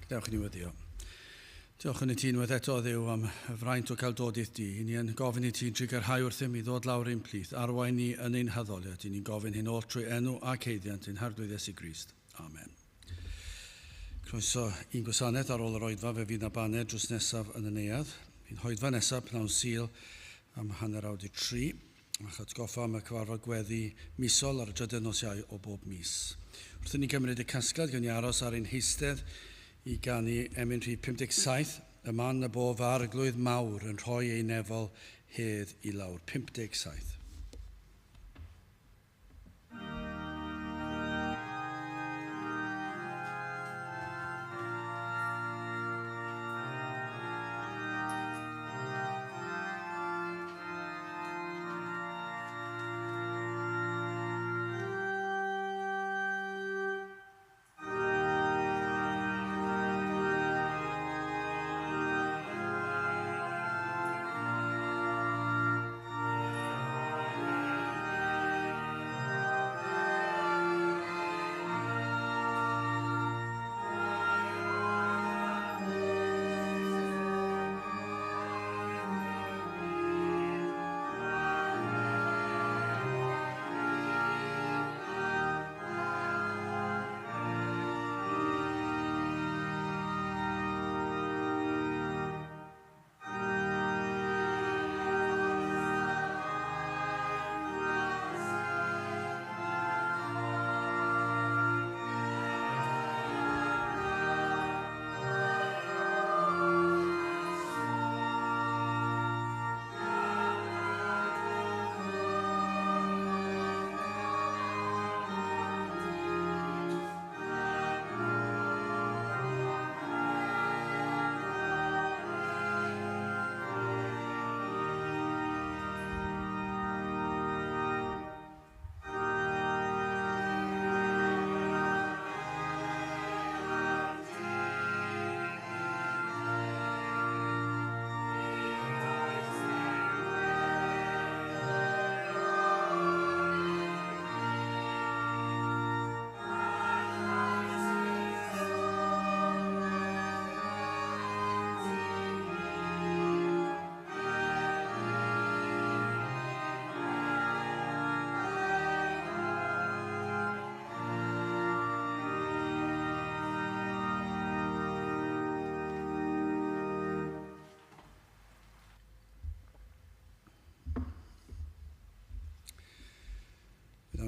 Dewch i ni weddio. Diolch yn y ti unwaith eto ddew am y fraint o cael dod i'th di. Ni'n gofyn i ti drigarhau wrthym i ddod lawr ein plith. Arwain ni yn ein hyddoliad. Ni'n gofyn hyn oll trwy enw a ceiddiant ein harglwydd Iesu Grist. Amen. Croeso un gwasanaeth ar ôl yr oedfa fe fydd na baned drws nesaf yn y neuadd. Fy'n hoedfa nesaf pnawn Sul am 2:03. A'ch atgoffa am y cyfarfod gweddi misol ar y drydydd nos Iau o bob mis. Wrth i ni gymryd y casgliad gan i aros ar ein heistedd i ganu Emynau 57, y man y bof arglwydd mawr yn rhoi ei nefol hedd i lawr. 57.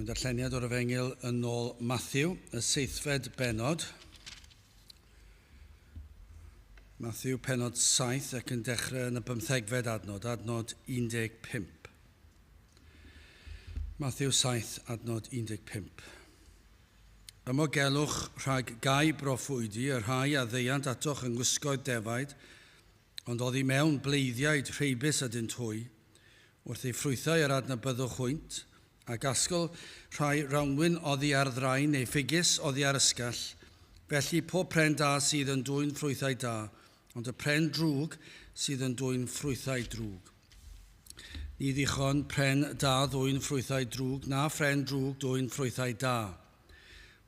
Yn darlleniad o'r Efengyl yn ôl Mathew, y 7fed benod. Mathew penod 7 ac yn dechrau yn y 15fed adnod, adnod 15. Mathew 7, adnod 15. Ymogelwch rhag gau broffwydi, y rhai a ddeiant atoch yn gwisgoedd defaid, ond oedd i mewn bleiddiaid rheibus a dyn twy, wrth ei ffrwythau yr adnabyddwch hwynt, ac asgol rhai rawnwyn oddi ar ddrain neu ffigys oddi ar ysgall, felly pob pren da sydd yn dwy'n ffrwythau da, ond y pren drwg sydd yn dwy'n ffrwythau drwg. Ni ddichon pren da ddwy'n ffrwythau drwg, na phren drwg dwy'n ffrwythau da.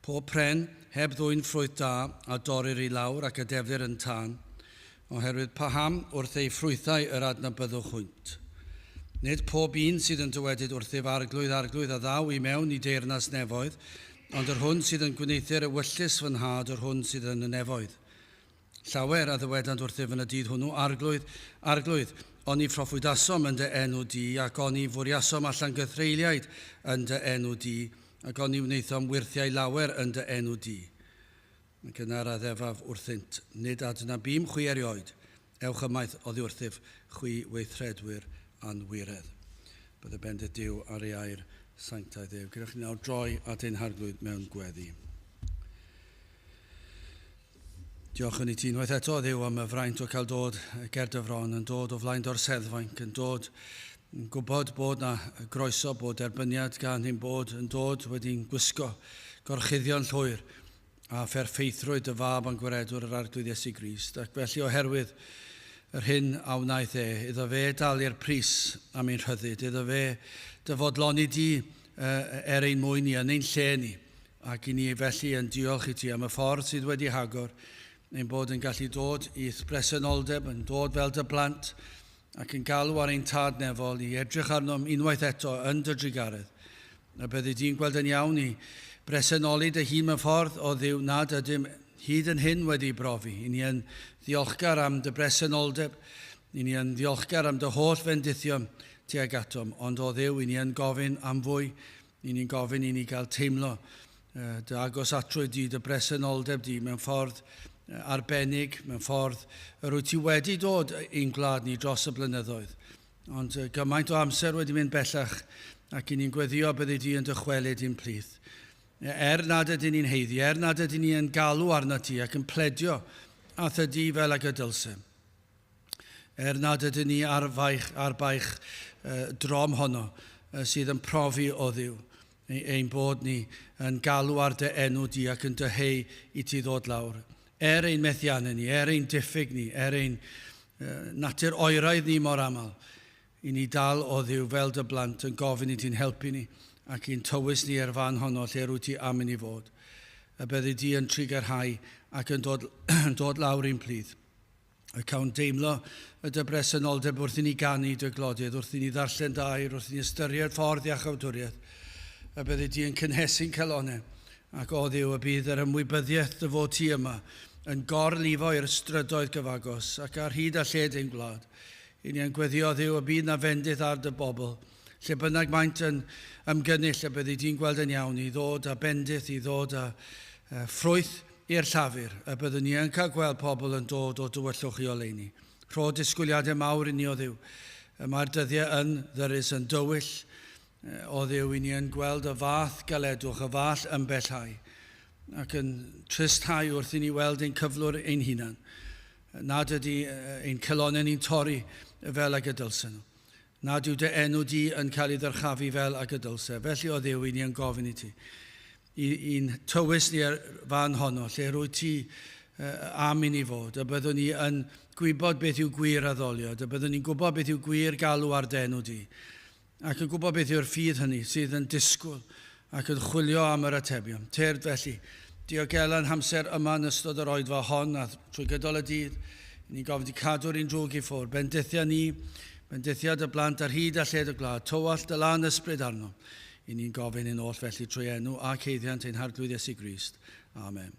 Pob pren heb ddwy'n ffrwyth da a dorir i lawr ac a defnydd yn tân, oherwydd paham wrth ei ffrwythau yr adnabyddwch hwynt. Nid pob un sydd yn dywedyd wrthyf arglwydd a ddaw i mewn i deyrnas nefoedd, ond yr hwn sydd yn gwneithio'r ewyllus fy nhad yr hwn sydd yn y nefoedd. Llawer a ddywedant wrthyf yn y dydd hwnnw, arglwydd, ond i proffwydasom yn dy enw di, ac ond i fwriasom allan gythreiliaid yn dy enw di, ac ond i wneithom wirthiau lawer yn dy enw di. Ac yna'r addefaf wrthynt, nid adna bîm chwi erioed, ewch ymaith oddi wrthyf chwi weithredwyr anwiredd. Bydd y bendith Duw ar ei air sanctaidd Dduw. Gyrwch ni nawr droi at ein harglwydd mewn gweddi. Diolch yn i ti unwaith eto Dduw am y fraint o cael dod ger dyfron, yn dod o flaen dorseddfaint, yn dod yn gwybod bod na groeso, bod erbyniad gan hyn bod yn dod wedi'n gwisgo gorchuddion llwyr a pherffeithrwyd y fab a'n gwiredwr yr arglwydd Iesu Grist. Ac felly oherwydd yr hyn a wnaeth iddo fe dalu'r pris am ein rhyddid, iddo fe dyfodloni di ein mwyn ni, yn ein lle ni, ac i ni felly yn diolch i ti am y ffordd sydd wedi hagor ein bod yn gallu dod i'th bresenoldeb, yn dod fel dy blant, ac yn galw ar ein tad nefol i edrych arnom unwaith eto yn dy drigaredd. A byddi di'n gweld yn iawn i bresenoli dy hun mewn ffordd o ddiw nad ydym hyd yn hyn wedi brofi. I ni yn ddiolchgar am dy brесenoldeb, i ni yn ddiolchgar am dy holl fendithion tuag atom, ond o ddiw i ni yn gofyn am fwy, i ni'n gofyn i ni gael teimlo dy agos atrwy di, dy bresenoldeb di mewn ffordd arbennig, mewn ffordd yr wyt ti wedi dod i'n gwlad ni dros y blynyddoedd. Ond gymaint o amser wedi mynd bellach ac i ni'n gweddio byddi di yn dychwelyd i'n plith. Nad ydyn ni'n heiddi, nad ydyn ni yn galw arna ti ac yn pledio ath y di fel ag y dylse. Nad ydyn ni ar baich drom honno sydd yn profi o ddiw. Ein bod ni yn galw ar dy enw di ac yn dyheu i ti ddod lawr. Ein methiannau ni, ein diffyg ni, ein natur oeraidd ni mor aml. I ni dal o ddiw fel dy blant yn gofyn i ti'n helpu ni ac i'n tywys ni ar fan honno lle rwy ti am i fod. A byddi di yn trigarhau ac yn dod lawr i'n plith. Ac awn deimlo y dy bresenoldeb wrth i ni ganu dy glodiad, wrth i ni ddarllen dair, wrth i ni ystyried ffordd iach awdwriaeth. A byddi di yn cynhesu'n calonau. Ac o ddiw y bydd yr ymwybyddiaeth dy fod ti yma yn gorlifo i'r strydoedd gyfagos ac ar hyd a lled ein gwlad. I ni yn gweddio ddiw y bydd na fendydd ar dy bobl, lle bynnag maent yn ymgynnull a byddi di'n gweld yn iawn i ddod â bendydd, i ddod â ffrwyth i'r llafur, a byddwn ni yn cael gweld pobl yn dod o dywyllwch i oleuni. Rho disgwyliadau mawr i ni o ddiw. Mae'r dyddiau yn ddyrus yn dywyll o ddiw i ni yn gweld y fath galedwch, y fath ymbellhau, ac yn tristau wrth i ni weld ein cyflwr ein hunan. Nad ydy ein cylonau ni'n torri fel ag y dylse nhw. Nad yw dy enw di yn cael ei ddyrchafu fel ag y dylse. Felly o ddiw i ni yn gofyn i ti. I'n tywys ni ar fan honno, lle rwy ti am i ni fod. A byddwn ni yn gwybod beth yw gwir addoliad. A byddwn ni'n gwybod beth yw gwir galw ar denw di. Ac yn gwybod beth yw'r ffydd hynny sydd yn disgwyl ac yn chwilio am yr atebion. Tyrd felly, diogelan hamser yma yn ystod yr oedfa hon a trwy gydol y dydd, ni'n gofyn i cadw'r un drwg i ffwrdd. Bendithiau ni, bendithiad y blant ar hyd a lled y gwlad, tywallt y lan ysbryd arno. I ni'n gofyn yn oll felly trwy enw a ceiddiant ein harglwydd Iesu Grist. Amen.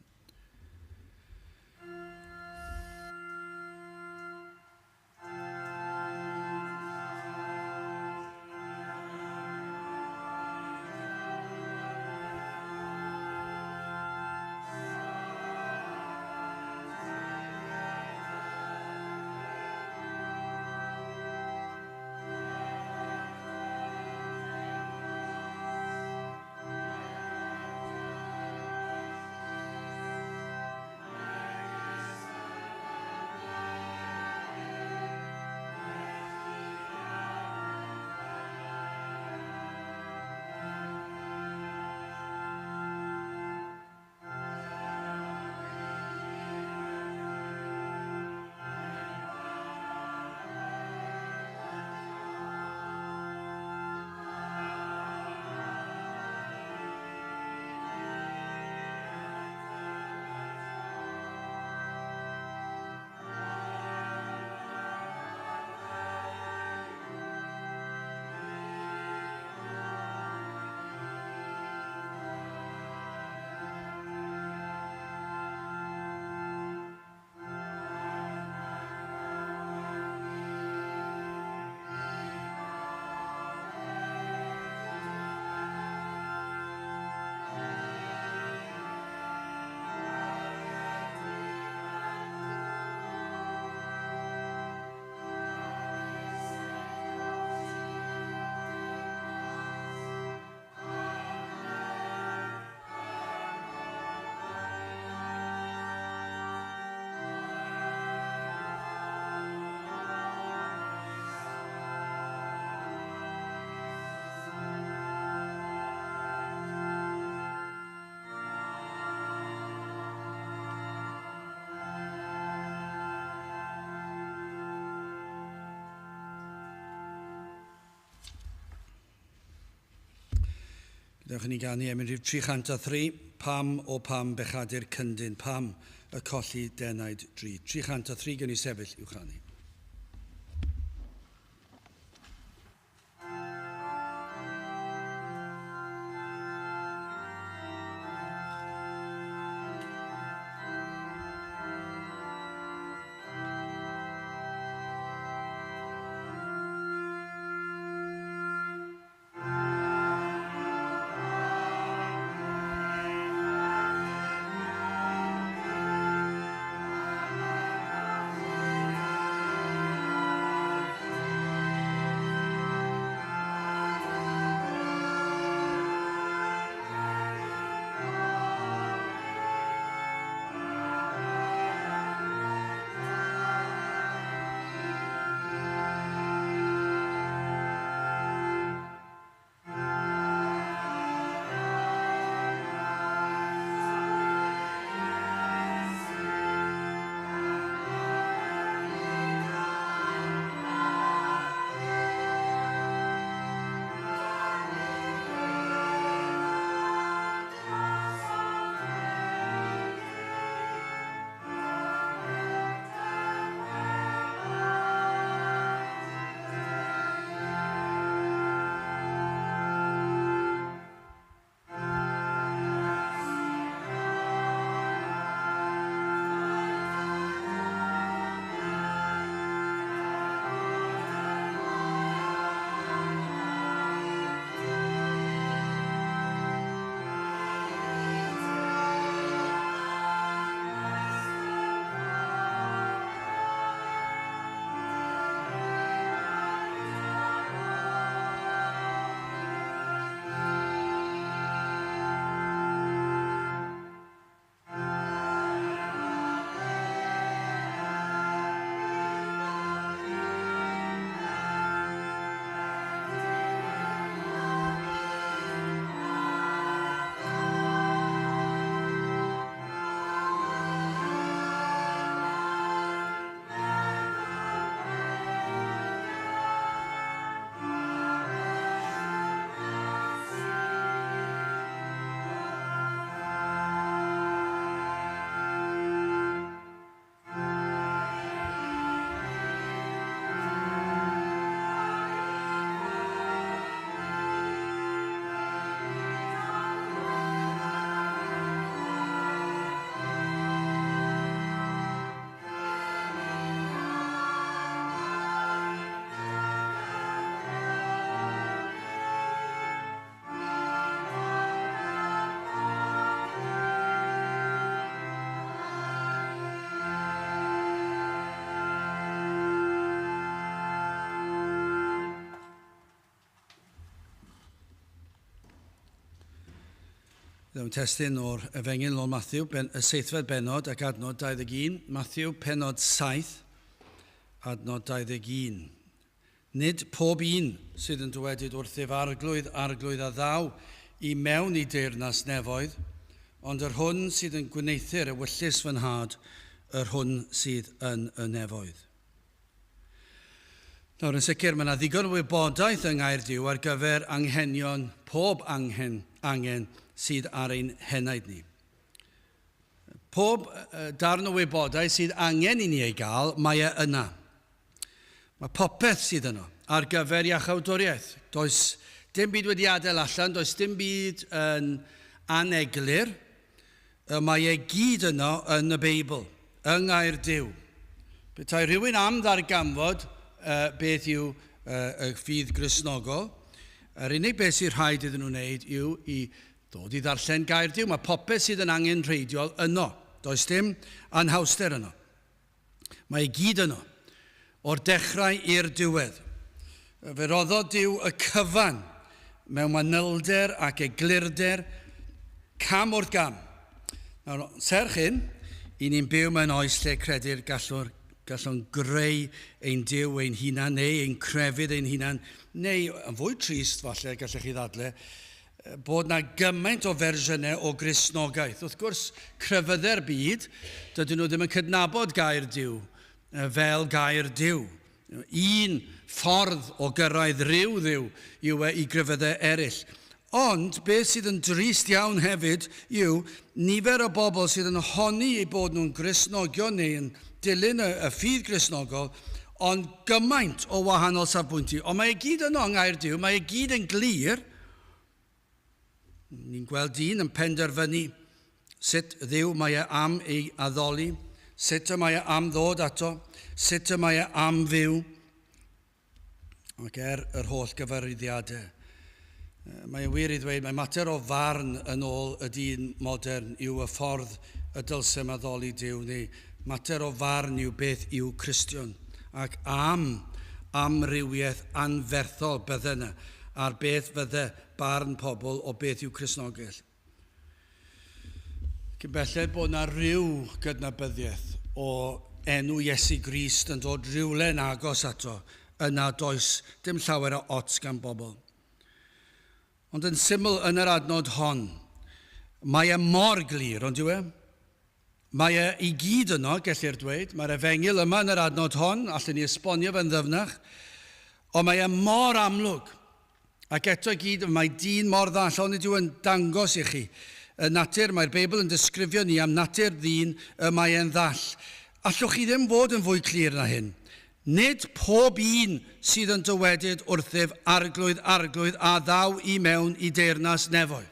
Dewch ni ganu Emyn rhif 303. pam o pam bechadur cyndyn, pam y colli denaid drud. 303 gen i sefyll i'w chanu. Dwi'n testyn o'r efengil o'r Mathew, y 7fed benod ac adnod 21. Mathew, penod 7, adnod 21. Nid pob un sydd yn dywedyd wrth ef arglwydd a ddaw i mewn i deyrnas nefoedd, ond yr hwn sydd yn gwyneithir y wyllus fy nhad, yr hwn sydd yn y nefoedd. Nawr, yn sicr, mae yna ddigon o wybodaeth yng Nghaerdyw ar gyfer anghenion pob angen sydd ar ein henaid ni. Pob darn o wybodaeth sydd angen i ni ei gael, mae e yna. Mae popeth sydd yno ar gyfer iachawdwriaeth. Does dim byd wedi adael allan, does dim byd yn aneglur. Mae e gyd yno yn y Beibl, yng Nghaerdyw. Petai rhywun am ddarganfod beth yw y ffydd Gristnogol, yr unig beth sy'n rhaid iddyn nhw wneud yw i ddod i ddarllen Gaerdyw. Mae popeth sydd yn angenrheidiol yno. Does dim anhawster yno. Mae i gyd yno, o'r dechrau i'r diwedd. Fe roddodd Duw y cyfan mewn manylder ac eglurder cam wrth gam. Nawr, serch hyn, i ni'n byw mewn oes lle credu'r gallwn greu ein Duw ein hunan, neu ein crefydd ein hunan, neu yn fwy trist falle gallech chi ddadle, bod na gymaint o fersiynau o Gristnogaeth. Wrth gwrs, crefyddau'r byd, dydyn nhw ddim yn cydnabod Gaerdyw fel Gaerdyw. Un ffordd o gyrraedd ryw ddiw yw i grefyddau eraill. Ond, beth sydd yn drist iawn hefyd yw nifer o bobl sydd yn honni eu bod nhw'n Gristnogion neu yn dilyn y ffydd Gristnogol, ond gymaint o wahanol safbwynti. Ond mae e gyd yno yng Nghaerdydd, mae e gyd yn glir. Ni'n gweld dyn yn penderfynu sut Dduw mae e am ei addoli, sut y mae e am ddod ato, sut y mae e am fyw, ac yr holl gyfarwyddiadau. Mae'n wir i ddweud, mae mater o farn yn ôl y dyn modern yw y ffordd y dylsem addoli Duw, neu mater o farn yw beth yw Cristion, ac amrywiaeth anferthol bydde yna, ar beth fydde barn pobl o beth yw Cristnogol. Cyn belled bod yna ryw gydnabyddiaeth o enw Iesu Grist yn dod rhywle'n agos ato, yna does dim llawer o ots gan bobl. Ond yn syml yn yr adnod hon, mae e mor glir, ond yw e? Mae e i gyd yno, gellir dweud, mae'r efengil yma yn yr adnod hon, allan ni esbonio fe'n ddyfnach, ond mae e mor amlwg. Ac eto gyd, mae dyn mor ddall, ond ydyw yn dangos i chi. Y natur, mae'r Beibl yn disgrifio ni am natur ddyn y mae e'n ddall. Allwch chi ddim fod yn fwy clir na hyn. Nid pob un sydd yn dywedyd wrthyf arglwydd a ddaw i mewn i deyrnas nefoedd.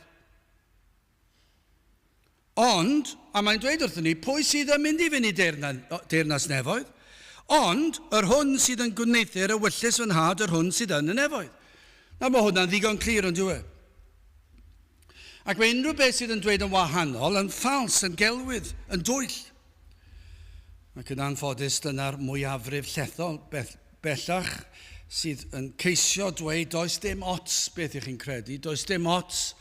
Ond, a mae'n dweud wrthyn ni, pwy sydd yn mynd i fynd i deyrnas nefoedd? Ond, yr hwn sydd yn gwneithio'r ewyllus fy nhad, yr hwn sydd yn y nefoedd. Na mae hwnna'n ddigon clir, ond yw e? Ac mae unrhyw beth sydd yn dweud yn wahanol, yn ffals, yn gelwydd, yn dwyll. Ac yn anffodus, dyna'r mwyafrif llethol bellach sydd yn ceisio dweud, does dim ots beth ych chi'n credu, does dim ots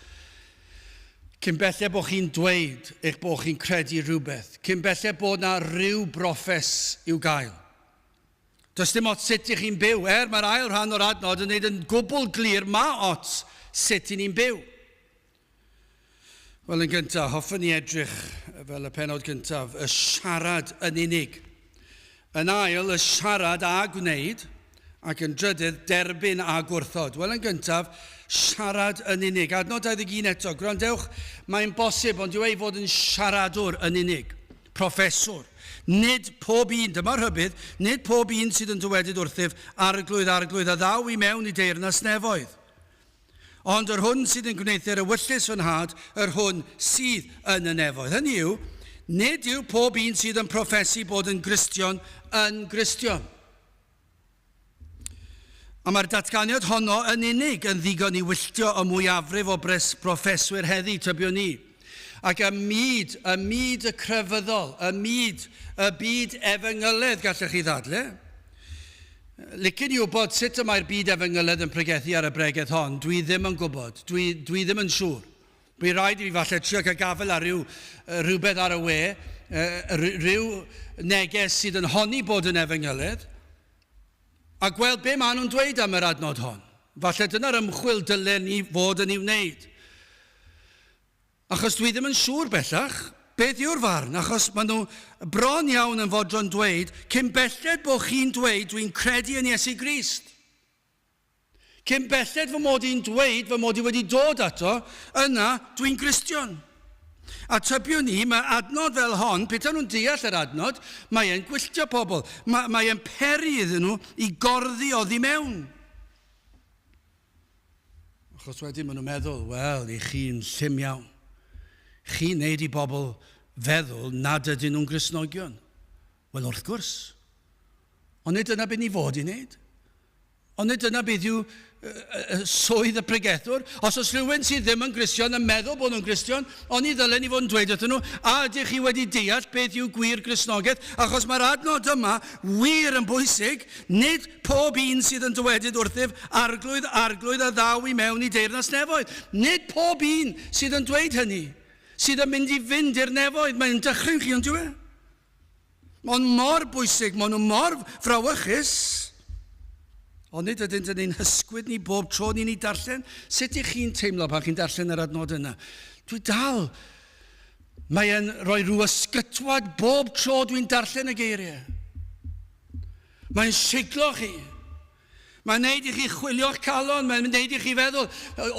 cyn belled bod chi'n dweud eich bod chi'n credu rhywbeth, cyn belled bod na ryw broffes i'w gael. Does dim ots sut ych chi'n byw, mae'r ail rhan o'r adnod yn gwneud yn gwbl glir, mae ots sut ni'n byw. Wel, yn gyntaf, hoffwn ni edrych fel y penod gyntaf, y siarad yn unig. Yn ail, y siarad a gwneud, ac yn drydydd, derbyn a gwrthod. Wel, yn gyntaf, siarad yn unig. Adnod 21 eto, gwrandewch, mae'n bosib, ond yw ei fod yn siaradwr yn unig, proffeswr. Nid pob un, dyma'r hybydd, nid pob un sydd yn dywedyd wrthyf arglwydd a ddaw i mewn i deyrnas nefoedd. Ond yr hwn sydd yn gwneithio'r ewyllus fy nhad, yr hwn sydd yn y nefoedd. Hynny yw, nid yw pob un sydd yn proffesu bod yn Gristion yn Gristion. A mae'r datganiad honno yn unig yn ddigon i wylltio y mwyafrif o broffeswyr heddi tybion ni. Ac y myd y crefyddol, y byd efengyledd gallech chi ddadle. Licen i wybod sut y mae'r byd efengyledd yn pregethu ar y bregeth hon, dwi ddim yn gwybod, dwi ddim yn siŵr. Bydd rhaid i fi falle trio cael gafel ar rhywbeth ar y we, rhyw neges sydd yn honni bod yn efengyledd, a gweld be maen nhw'n dweud am yr adnod hon. Falle dyna'r ymchwil dylen ni fod yn ei wneud. Achos dwi ddim yn siŵr bellach, beth yw'r farn? Achos maen nhw bron iawn yn fodron dweud, cyn belled bod chi'n dweud, dwi'n credu yn Iesu Grist. Cyn belled fy mod i'n dweud, fy mod i wedi dod ato, yna dwi'n Gristion. A tybiwn ni, mae adnod fel hon, peth nhw'n deall yr adnod, mae e'n gwylltio pobl. Mae e'n peri iddyn nhw i gorddi oddi mewn. Achos wedyn maen nhw'n meddwl, wel, i chi'n llym iawn. Chi'n neud i bobl feddwl nad ydyn nhw'n Gristnogion. Wel, wrth gwrs. Ond nid dyna beth ni fod i wneud. Ond nid dyna beth yw swydd y pregethwr. Os oes rhywun sydd ddim yn Gristion yn meddwl bod nhw'n Gristion, ond ni ddylen ni fod yn dweud wrthyn nhw, a ydych chi wedi deall beth yw gwir Gristnogaeth, achos mae'r adnod yma wir yn bwysig, nid pob un sydd yn dywedyd wrthyf arglwydd a ddaw i mewn i deyrnas nefoedd. Nid pob un sydd yn dweud hynny, sydd yn mynd i fynd i'r nefoedd, mae'n dychryn chi, ond yw e? Mae'n mor bwysig, mae'n mor frawychus, ond nid ydyn ni'n hysgwyd ni bob tro ni'n ei darllen. Sut ych chi'n teimlo pan chi'n darllen yr adnod yna? Dwi dal. Mae'n rhoi rhyw ysgytwad bob tro dwi'n darllen y geiriau. Mae'n siglo chi. Mae'n neud i chi chwilio'ch calon, mae'n neud i chi feddwl,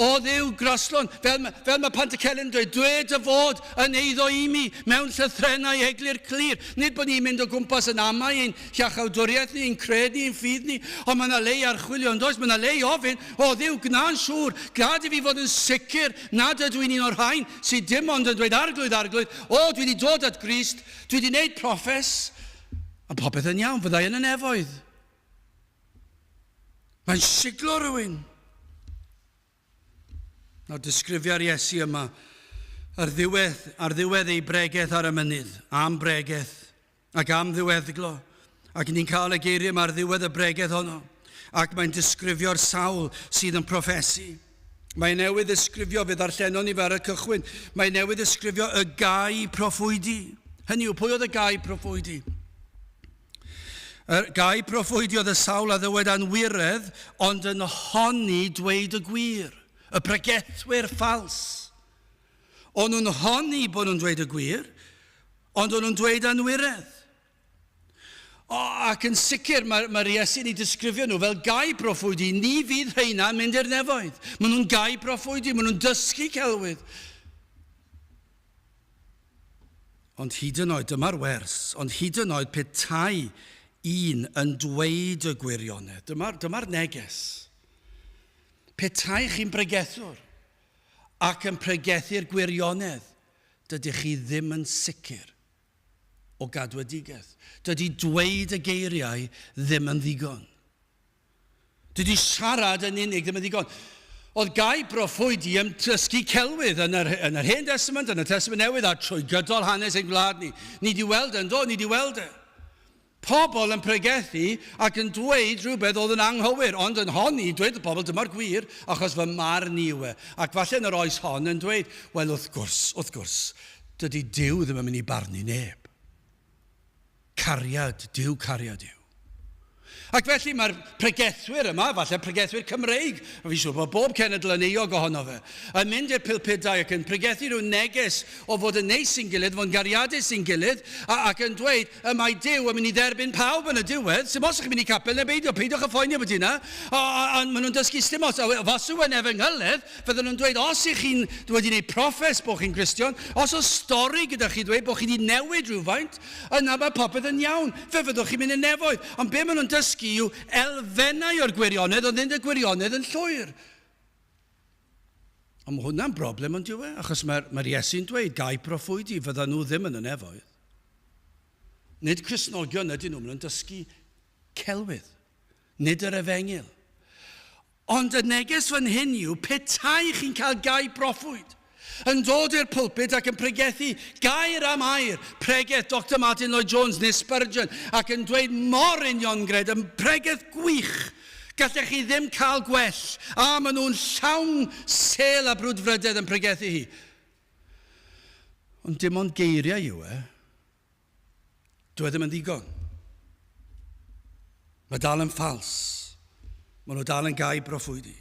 o ddiw groslon, fel mae Pantycelyn yn dweud, dweud y fod yn eiddo i mi, mewn llythrenau eglur clir. Nid bod ni'n mynd o gwmpas yn amau ein llachawdwriaeth ni, ein credu, ein ffydd ni, ond mae yna le ar chwilio, ond oes, mae yna le i ofyn, o ddiw, gna'n siŵr, gad i fi fod yn sicr nad ydw i'n un o'r rhain sydd dim ond yn dweud arglwydd, o, dwi wedi dod at Grist, dwi wedi gwneud proffes, a popeth yn iawn, fyddai yn y nefoedd. Mae'n siglo rhywun. Nawr disgrifio'r Iesu yma ar ddiwedd ei bregeth ar y mynydd, am bregeth ac am ddiweddglo. Ac ni'n cael y geiriau yma ar ddiwedd y bregeth honno. Ac mae'n disgrifio'r sawl sydd yn proffesu. Mae'n newydd ddisgrifio, fe ddarllenon ni fe ar y cychwyn, mae'n newydd ddisgrifio y gai proffwydi. Hynny yw, pwy oedd y gai proffwydi? Y gai proffwydi oedd y sawl a ddywed anwiredd, ond yn honni dweud y gwir. Y Pregethwyr Ffals. Ond nhw'n honni bod nhw'n dweud y gwir, ond nhw'n dweud anwiredd. Ac yn sicr, mae'r Iesu ni disgrifio nhw fel gai proffwydi. Ni fydd rheina yn mynd i'r nefoedd. Maen nhw'n gai proffwydi, maen nhw'n dysgu celwydd. Ond hyd yn oed, dyma'r wers, ond hyd yn oed petai un yn dweud y gwirionedd. Dyma'r neges. Petai chi'n bregethwr ac yn pregethu'r gwirionedd, dydych chi ddim yn sicr o gadwedigaeth. Dydy dweud y geiriau ddim yn ddigon. Dydy siarad yn unig ddim yn ddigon. Oedd gai proffwydi yn dysgu celwydd yn yr Hen Testament, yn y Testament Newydd, a trwy gydol hanes ein gwlad ni. Ni di weld yn dod, ni di weld e. Pobl yn pregethu ac yn dweud rhywbeth oedd yn anghywir, ond yn honni, dweud y pobl, dyma'r gwir, achos fy marn i yw e. Ac falle yn yr oes hon yn dweud, wel wrth gwrs, dydy Duw ddim yn mynd i barnu neb. Cariad, Duw cariad yw. Ac felly mae'r pregethwyr yma, falle pregethwyr Cymreig, a fi siŵr bod bob cenedl yn eog ohono fe, yn mynd i'r pilpidau ac yn pregethu rhyw neges o fod yn neis sy'n gilydd, fod yn gariadus sy'n gilydd, ac yn dweud, y mae Duw yn mynd i dderbyn pawb yn y diwedd, sy'n os ych chi'n mynd i capel neu beidio, peidiwch y ffoenio bod yna, a maen nhw'n dysgu stimos, a fasw yn efenghyledd, fydden nhw'n dweud, os ych chi'n wedi gwneud proffes bod chi'n Gristion, os o stori gyda chi dweud bod chi wedi newid rhywfaint, yna mae popeth yn iawn, fe fyddwch chi'n mynd yn nefoedd, ond be maen nhw'n dysgu yw elfennau o'r gwirionedd, ond ddim y gwirionedd yn llwyr. Ond mae hwnna'n broblem yn diwe, achos mae'r Iesu'n dweud, gai proffwydi, fydda nhw ddim yn y nefoedd. Nid Cristnogion ydyn nhw, maen nhw'n dysgu celwydd, nid yr efengyl. Ond y neges fan hyn yw, petai chi'n cael gai proffwyd, yn dod i'r pulpit ac yn pregethu gair am air, pregeth Dr. Martin Lloyd-Jones neu Spurgeon, ac yn dweud mor uniongred, yn pregeth gwych, gallech chi ddim cael gwell, a maen nhw'n llawn sel a brwdfrydedd yn pregethu hi. Ond dim ond geiriau yw e, dwi ddim yn ddigon. Mae dal yn ffals, maen nhw dal yn gai proffwydi.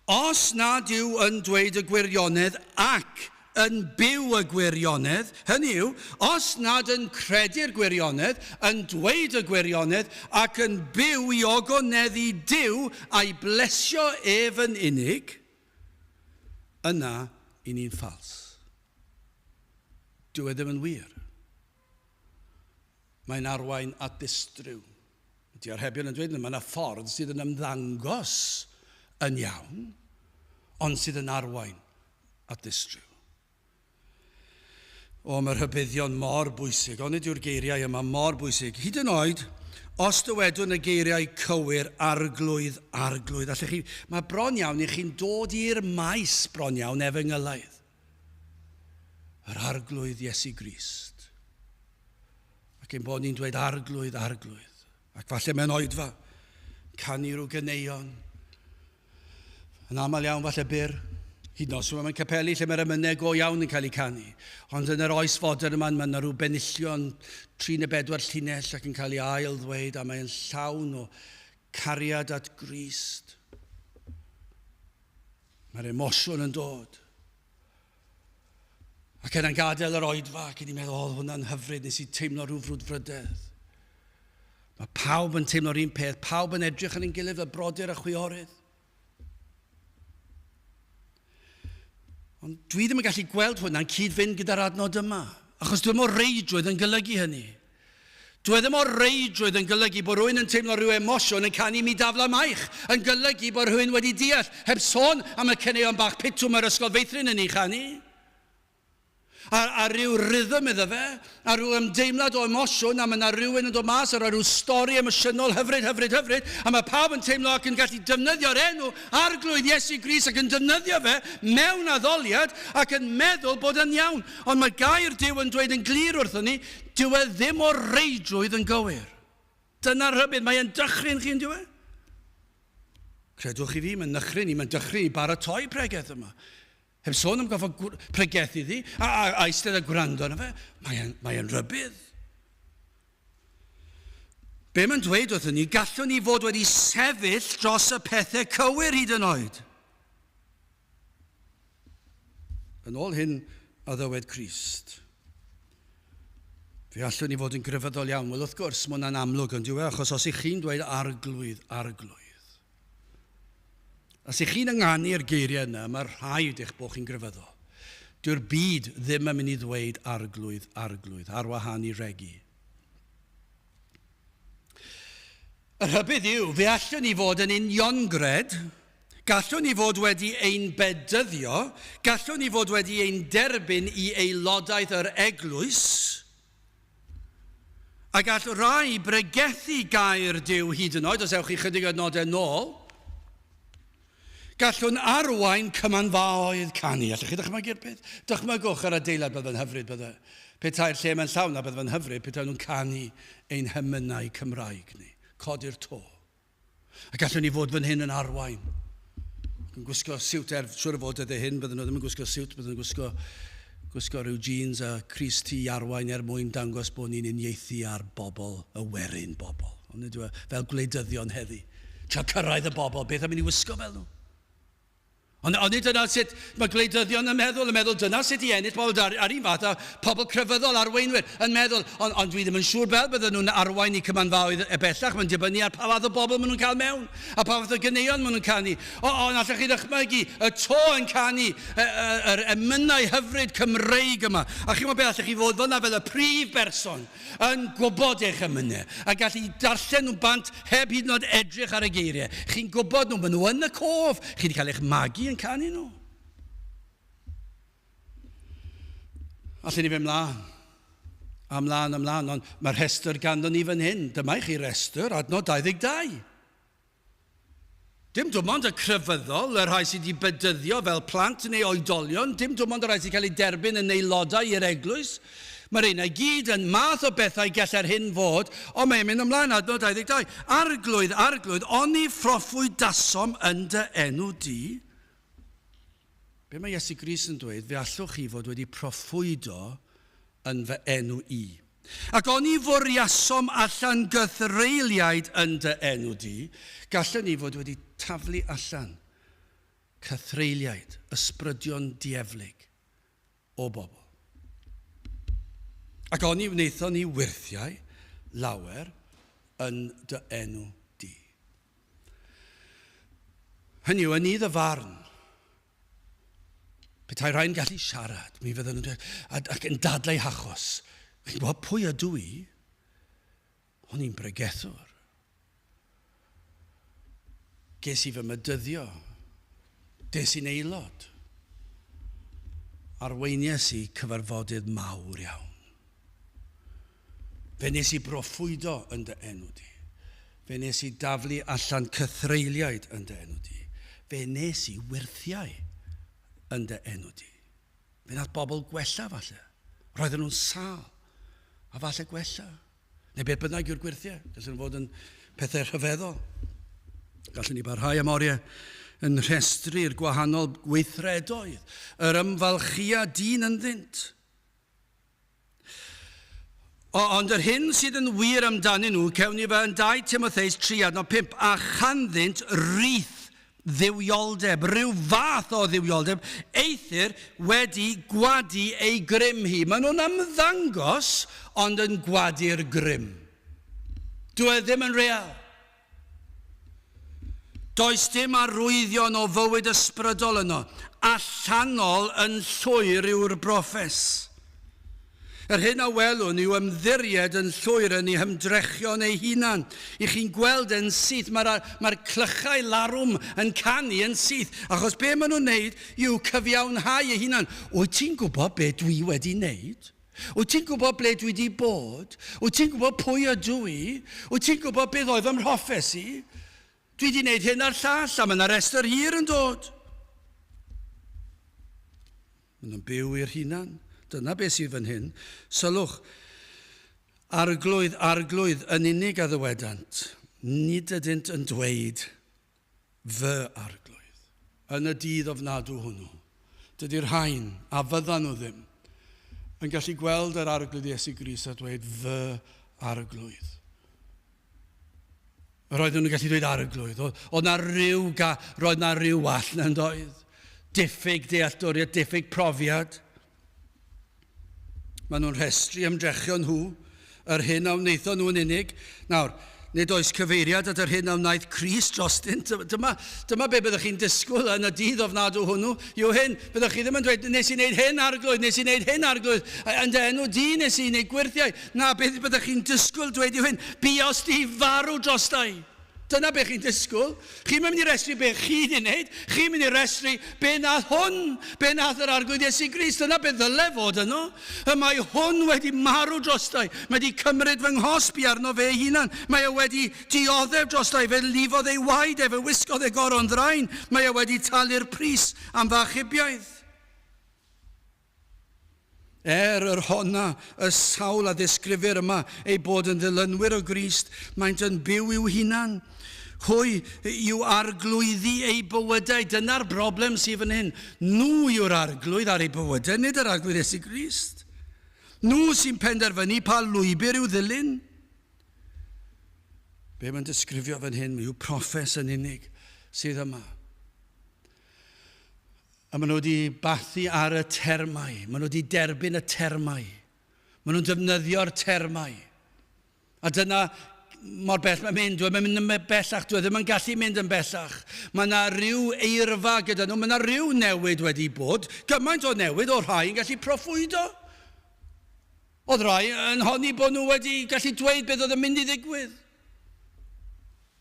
Os nad yw yn dweud y gwirionedd ac yn byw y gwirionedd, hynny yw, os nad yn credu'r gwirionedd, yn dweud y gwirionedd ac yn byw i ogoneddu Duw a'i blesio ef yn unig, yna i ni'n ffals. Dyw e ddim yn wir. Mae'n arwain at distryw. Ydy arhebion yn dweud, mae yna ffordd sydd yn ymddangos yn iawn, ond sydd yn arwain at distryw. Mae'r rhybuddion mor bwysig, ond nid yw'r geiriau yma mor bwysig. Hyd yn oed, os dywedwn y geiriau cywir arglwydd, allech chi, mae bron iawn i chi'n dod i'r maes bron iawn efengylaidd. Yr arglwydd Iesu Grist. Ac ein bod ni'n dweud arglwydd. Ac falle mewn oedfa, canu rhyw ganeuon, yn aml iawn falle byr, hyd nos yma'n capeli lle mae'r emynau go iawn yn cael ei canu. Ond yn yr oes fodern yma, mae yna rhyw benillion 3 neu 4 llinell ac yn cael ei ail ddweud, a mae'n llawn o cariad at Grist. Mae'r emosiwn yn dod. Ac yna'n gadael yr oedfa, ac yna'n meddwl, hwnna'n hyfryd, nes i teimlo rhyw frwdfrydedd. Mae pawb yn teimlo'r un peth, pawb yn edrych yn ein gilydd fel brodyr a chwiorydd. Ond dwi ddim yn gallu gweld hwnna'n cyd-fynd gyda'r adnod yma, achos dwi mor reidrwydd yn golygu hynny. Dwi ddim mor reidrwydd yn golygu bod rhywun yn teimlo rhyw emosiwn yn canu mi dafla maich, yn golygu bod rhywun wedi deall, heb sôn am y caneuon bach pitw mae'r ysgol feithrin yn ei chanu. A rhyw rhythm iddo fe, a rhyw ymdeimlad o emosiwn, a mae yna rhywun yn dod mas ar rhyw stori emosiynol hyfryd, a mae pawb yn teimlo ac yn gallu defnyddio'r enw arglwydd Iesu Grist ac yn defnyddio fe mewn addoliad ac yn meddwl bod yn iawn. Ond mae gair Duw yn dweud yn glir wrthon ni, dyw e ddim o'r reidrwydd yn gywir. Dyna'r rhybydd, mae'n dychryn chi'n dyw e? Credwch i fi, mae'n nychryn i, mae'n dychryn i baratoi pregeth yma. Heb sôn am goffod pregethu ddi, a eistedd a gwrando yna fe, mae'n rybydd. Be mae'n dweud wrthyn ni, gallwn ni fod wedi sefyll dros y pethau cywir hyd yn oed. Yn ôl hyn a ddywed Crist. Fe allwn ni fod yn grefyddol iawn. Wel, wrth gwrs, mae hwnna'n amlwg yn diwedd, achos os ych chi'n dweud arglwydd. Os ych chi'n ynganu'r geiriau yna, mae'r rhaid eich bod chi'n grefyddol. Dyw'r byd ddim yn mynd i ddweud arglwydd, ar wahân i regi. Y rhybydd yw, fe allwn ni fod yn uniongred, gallwn ni fod wedi ein bedyddio, gallwn ni fod wedi ein derbyn i aelodaeth yr eglwys, a gall rai bregethu gair Duw hyd yn oed, os ewch chi chydig o nodau nôl, gallwn arwain cymanfaoedd canu. Allwch chi dychmygu'r peth? Dychmygwch ar adeilad bydd yn hyfryd bydde. Petai'r lle mewn llawn a bydd yn hyfryd, petai nhw'n canu ein Emynau Cymraeg ni. Codi'r to. A gallwn ni fod fan hyn yn arwain. Yn gwisgo siwt siwr o fod ydy hyn, bydden nhw ddim yn gwisgo siwt, bydden nhw'n gwisgo rhyw jeans a Crys T arwain mwyn dangos bod ni'n uniaethu ar bobl, y werin bobl. Ond nid yw fel gwleidyddion heddi. Tra cyrraedd y bobl, beth am i ni wisgo fel nhw? Ond nid dyna sut mae gwleidyddion yn meddwl dyna sut i ennill pobl ar un fath a pobl crefyddol arweinwyr yn meddwl, ond dwi ddim yn siŵr fel bydden nhw'n arwain i cymanfaoedd y bellach, mae'n dibynnu ar pa fath o bobl maen nhw'n cael mewn, a pa fath o ganeuon maen nhw'n canu. Ond allwch chi ddychmygu, y to yn canu, yr emynau hyfryd Cymreig yma, a chi'n meddwl beth allwch chi fod fyna fel y prif berson yn gwybod eich emynau, a gallu darllen nhw'n bant heb hyd yn oed edrych ar y geiriau. Chi'n gwybod nhw, maen nhw yn y cof, chi wedi cael eich magu yn canu nhw. Allen ni fe ymlaen, ond mae'r rhestr ganddo ni fan hyn. Dyma i chi rhestr, adnod 22. Dim dim ond y crefyddol, y rhai sydd wedi bedyddio fel plant neu oedolion, dim dim ond y rhai sydd wedi cael ei derbyn yn aelodau i'r eglwys. Mae'r un i gyd yn math o bethau gallai'r hyn fod, ond mae'n mynd ymlaen adnod 22. Arglwydd, oni froffwyd dasom yn dy enw di. Be mae Iesu Grist yn dweud, fe allwch chi fod wedi proffwydo yn fy enw i. Ac oni fwriasom allan gythreiliaid yn dy enw di, gallwn ni fod wedi taflu allan cythreiliaid, ysbrydion dieflig o bobl. Ac oni wnaethon ni wirthiau lawer yn dy enw di. Hynny yw, yn i ddyfarn, petai rhaid gallu siarad, mi fydden nhw'n dweud, ac yn dadlau hachos. Chi'n gwybod pwy ydw i? O'n i'n bregethwr. Ges i fy mydyddio. Des i'n aelod. Arweinies i cyfarfodydd mawr iawn. Fe nes i broffwydo yn dy enw di. Fe nes i daflu allan cythreiliaid yn dy enw di. Fe nes i wirthiau yn dy enw di. Fe nath bobl gwella falle. Roedden nhw'n sal. A falle gwella. Neu beth bynnag yw'r gwirthiau. Gallwn nhw fod yn pethau rhyfeddol. Gallwn ni barhau am oriau yn rhestru'r gwahanol gweithredoedd. Yr ymfalchia dyn yn ddynt. Ond yr hyn sydd yn wir amdanyn nhw, cewn ni fe yn 2 Timotheus 3:5, a chanddynt rith ddiwioldeb, rhyw fath o ddiwioldeb, eithir wedi gwadu ei grym hi. Maen nhw'n ymddangos, ond yn gwadu'r grym. Dwi e ddim yn real. Does dim arwyddion o fywyd ysbrydol yno. Allanol yn llwyr yw'r broffes. Yr hyn a welwn yw ymddiried yn llwyr yn ei hymdrechion ei hunan. I chi'n gweld yn syth, mae'r clychau larwm yn canu yn syth. Achos be maen nhw'n wneud yw cyfiawnhau ei hunan. Wyt ti'n gwybod be dwi wedi wneud? Wyt ti'n gwybod ble dwi wedi bod? Wyt ti'n gwybod pwy ydw i? Wyt ti'n gwybod beth oedd ym mhroffes i? Dwi wedi wneud hyn ar llall, a mae yna rhestr hir yn dod. Maen nhw'n byw i'r hunan. Dyna beth sydd fan hyn. Sylwch, arglwydd yn unig a ddywedant. Nid ydynt yn dweud fy arglwydd. Yn y dydd ofnadw hwnnw. Dydy'r rhain, a fyddan nhw ddim, yn gallu gweld yr arglwydd Iesu Grist a dweud fy arglwydd. Roedd nhw'n gallu dweud arglwydd. Roedd na ryw wall na'n doedd. Diffyg dealltwriaeth, diffyg profiad. Maen nhw'n rhestru ymdrechion nhw, yr hyn a wnaethon nhw'n unig. Nawr, nid oes cyfeiriad at yr hyn a wnaeth Crist drostyn. Dyma be byddwch chi'n disgwyl yn y dydd ofnadw hwnnw. Yw hyn, byddwch chi ddim yn dweud, nes i wneud hyn arglwydd, nes i wneud hyn arglwydd. Yn dy enw di nes i wneud gwirthiau. Na, beth byddwch chi'n disgwyl dweud yw hyn, buos di farw drostai. Dyna beth chi'n disgwyl. Chi'n mynd i restru beth chi wedi wneud. Chi'n mynd i restru be nath hwn, be nath yr arglwydd Iesu Grist. Dyna beth ddyle fod yno. Mae hwn wedi marw drostai. Mae wedi cymryd fy nghosbi arno fe hunan. Mae e wedi dioddef drostai. Fe lifodd ei waed fe wisgodd ei goron ddrain. Mae e wedi talu'r pris am fachubiaeth. Yr honna, y sawl a ddisgrifir yma ei bod yn ddilynwyr o Grist, maent yn byw i'w hunan. Hwy yw arglwyddi ei bywydau. Dyna'r broblem sydd fan hyn. Nhw yw'r arglwydd ar ei bywydau, nid yr arglwydd Iesu Grist. Nhw sy'n penderfynu pa lwybr yw ddilyn. Be mae'n disgrifio fan hyn yw proffes yn unig sydd yma. A maen nhw wedi bathu ar y termau. Maen nhw wedi derbyn y termau. Maen nhw'n defnyddio'r termau. A dyna mor bell mae'n mynd. Dwi'n mynd yn bellach. Dwi ddim yn gallu mynd yn bellach. Mae yna ryw eirfa gyda nhw. Mae yna ryw newid wedi bod. Gymaint o newid o rhai yn gallu proffwydo. Oedd rhai yn honni bod nhw wedi gallu dweud beth oedd yn mynd i ddigwydd.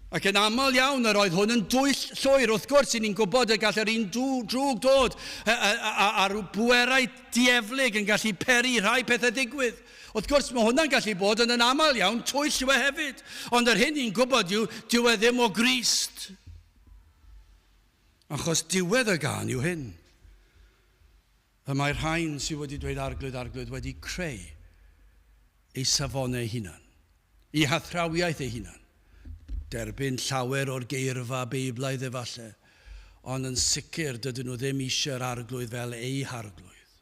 Ac yn aml iawn yr oedd hwn yn dwyll llwyr. Wrth gwrs, ni'n gwybod y gall yr un drwg dod a'r bwerau dieflig yn gallu peri rhai pethau digwydd. Wrth gwrs, mae hwnna'n gallu bod yn aml iawn twyll yw hefyd. Ond yr hyn ni'n gwybod yw e ddim o Grist. Achos diwedd y gan yw hyn. Y mae'r rhain sydd wedi dweud arglwydd wedi creu ei safonau hunan. I hathrawiaeth ei hunan. Derbyn llawer o'r geirfa beiblaidd efallai, ond yn sicr dydyn nhw ddim eisiau'r arglwydd fel ei harglwydd.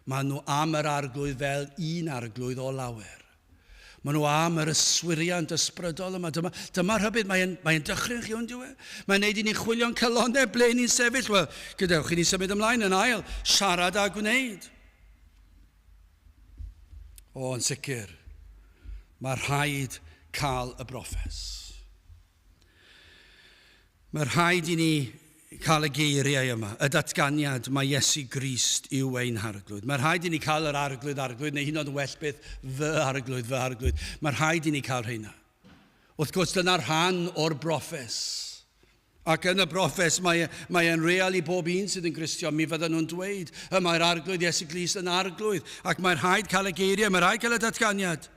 Maen nhw am yr arglwydd fel un arglwydd o lawer. Maen nhw am yr yswiriant ysbrydol yma. Dyma rhybydd, mae'n dychryn chi o'n diwedd. Mae'n neud i ni chwilio'n calonau ble ni'n sefyll. Wel, gydewch i ni symud ymlaen yn ail, siarad a gwneud. Yn sicr, mae rhaid cael y broffes. Mae rhaid i ni cael y geiriau yma, y datganiad mae Iesu Grist yw ein harglwydd. Mae rhaid i ni cael yr arglwydd, neu hyn oedd well beth fy arglwydd. Mae rhaid i ni cael rheina. Wrth gwrs, dyna'r rhan o'r broffes. Ac yn y broffes mae e'n real i bob un sydd yn Gristion. Mi fydden nhw'n dweud, mae'r arglwydd Iesu Grist yn arglwydd. Ac mae'r rhaid cael y geiriau, mae'r rhaid cael y datganiad.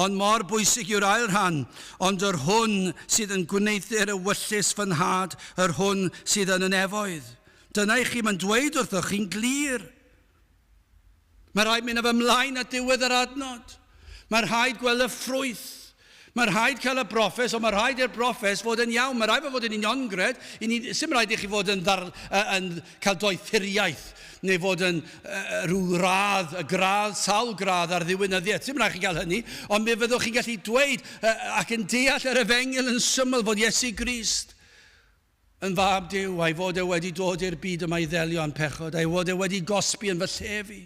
Ond mor bwysig yw'r ail rhan, ond yr hwn sydd yn gwneithio'r ewyllus fy nhad, yr hwn sydd yn y nefoedd. Dyna i chi mae'n dweud wrthoch chi'n glir. Mae rhaid mynd ymlaen at diwedd yr adnod. Mae rhaid gweld y ffrwyth. Mae rhaid cael y broffes, ond mae rhaid i'r broffes fod yn iawn. Mae rhaid fod yn uniongred. Sym rhaid i chi fod yn cael doethuriaeth, neu fod yn rhyw gradd, sawl gradd ar ddiwynyddiaeth. Sym rhaid chi gael hynny, ond mi fyddwch chi'n gallu dweud ac yn deall yr efengil yn syml fod Iesu Grist yn fab Duw, a'i fod e wedi dod i'r byd yma i ddelio am pechod, a'i fod e wedi gosbi yn fy lle fi.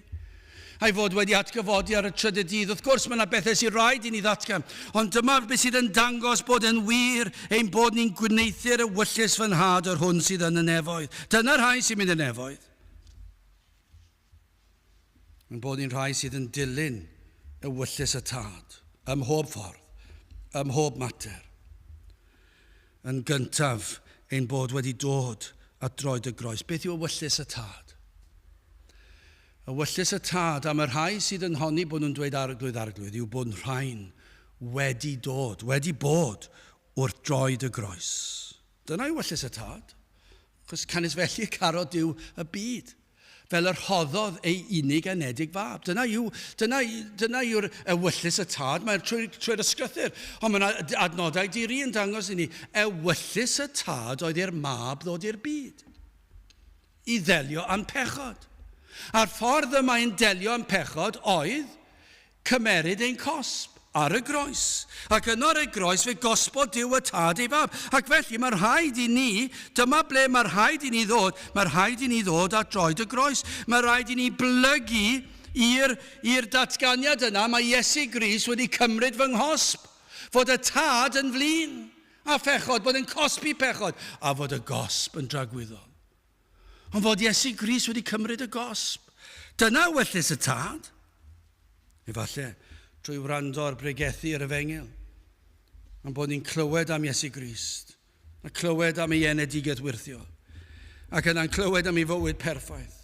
a'i fod wedi atgyfodi ar y trydydd dydd. Wrth gwrs, mae yna bethau sy'n rhaid i ni ddatgan, ond dyma beth sydd yn dangos bod yn wir ein bod ni'n gwneithu'r ewyllus fy nhad o'r hwn sydd yn y nefoedd. Dyna'r rhai sy'n mynd yn nefoedd. Yn bod ni'n rhai sydd yn dilyn ewyllus y tad, ym mhob ffordd, ym mhob mater. Yn gyntaf, ein bod wedi dod at droed y groes. Beth yw ewyllus y tad? Ewyllus y tad am y rhai sydd yn honni bod nhw'n dweud arglwydd yw bod rhain wedi dod, wedi bod wrth droed y groes. Dyna yw ewyllus y tad. Chos canisfellu carod yw y byd. Fel yr hoddodd ei unig anedig fab. Dyna yw'r ewyllus y tad. Mae'r trwy'r ysgrythyr. Ond mae adnodau diri yn dangos i ni. Ewyllus y tad oedd i'r mab ddod i'r byd. I ddelio am pechod. A'r ffordd y mae'n delio am pechod oedd cymeryd ein cosb ar y groes. Ac yno ar y groes fe gosbod Duw y tad ei fab. Ac felly mae'r rhaid i ni, dyma ble mae'r rhaid i ni ddod. Mae'r rhaid i ni ddod at droed y groes. Mae'r rhaid i ni blygu i'r datganiad yna. Mae Iesu Grist wedi cymryd fy nghosb. Fod y tad yn flin. A phechod, bod yn cosbi pechod. A fod y gosb yn dragwyddol. Ond fod Iesu Grist wedi cymryd y gosb. Dyna ewyllus y tad. Efallai, drwy wrando ar bregethu yr efengil. Ond bod ni'n clywed am Iesu Grist. A clywed am ei enedigedd wirthiol. Ac yna'n clywed am ei fywyd perffaith.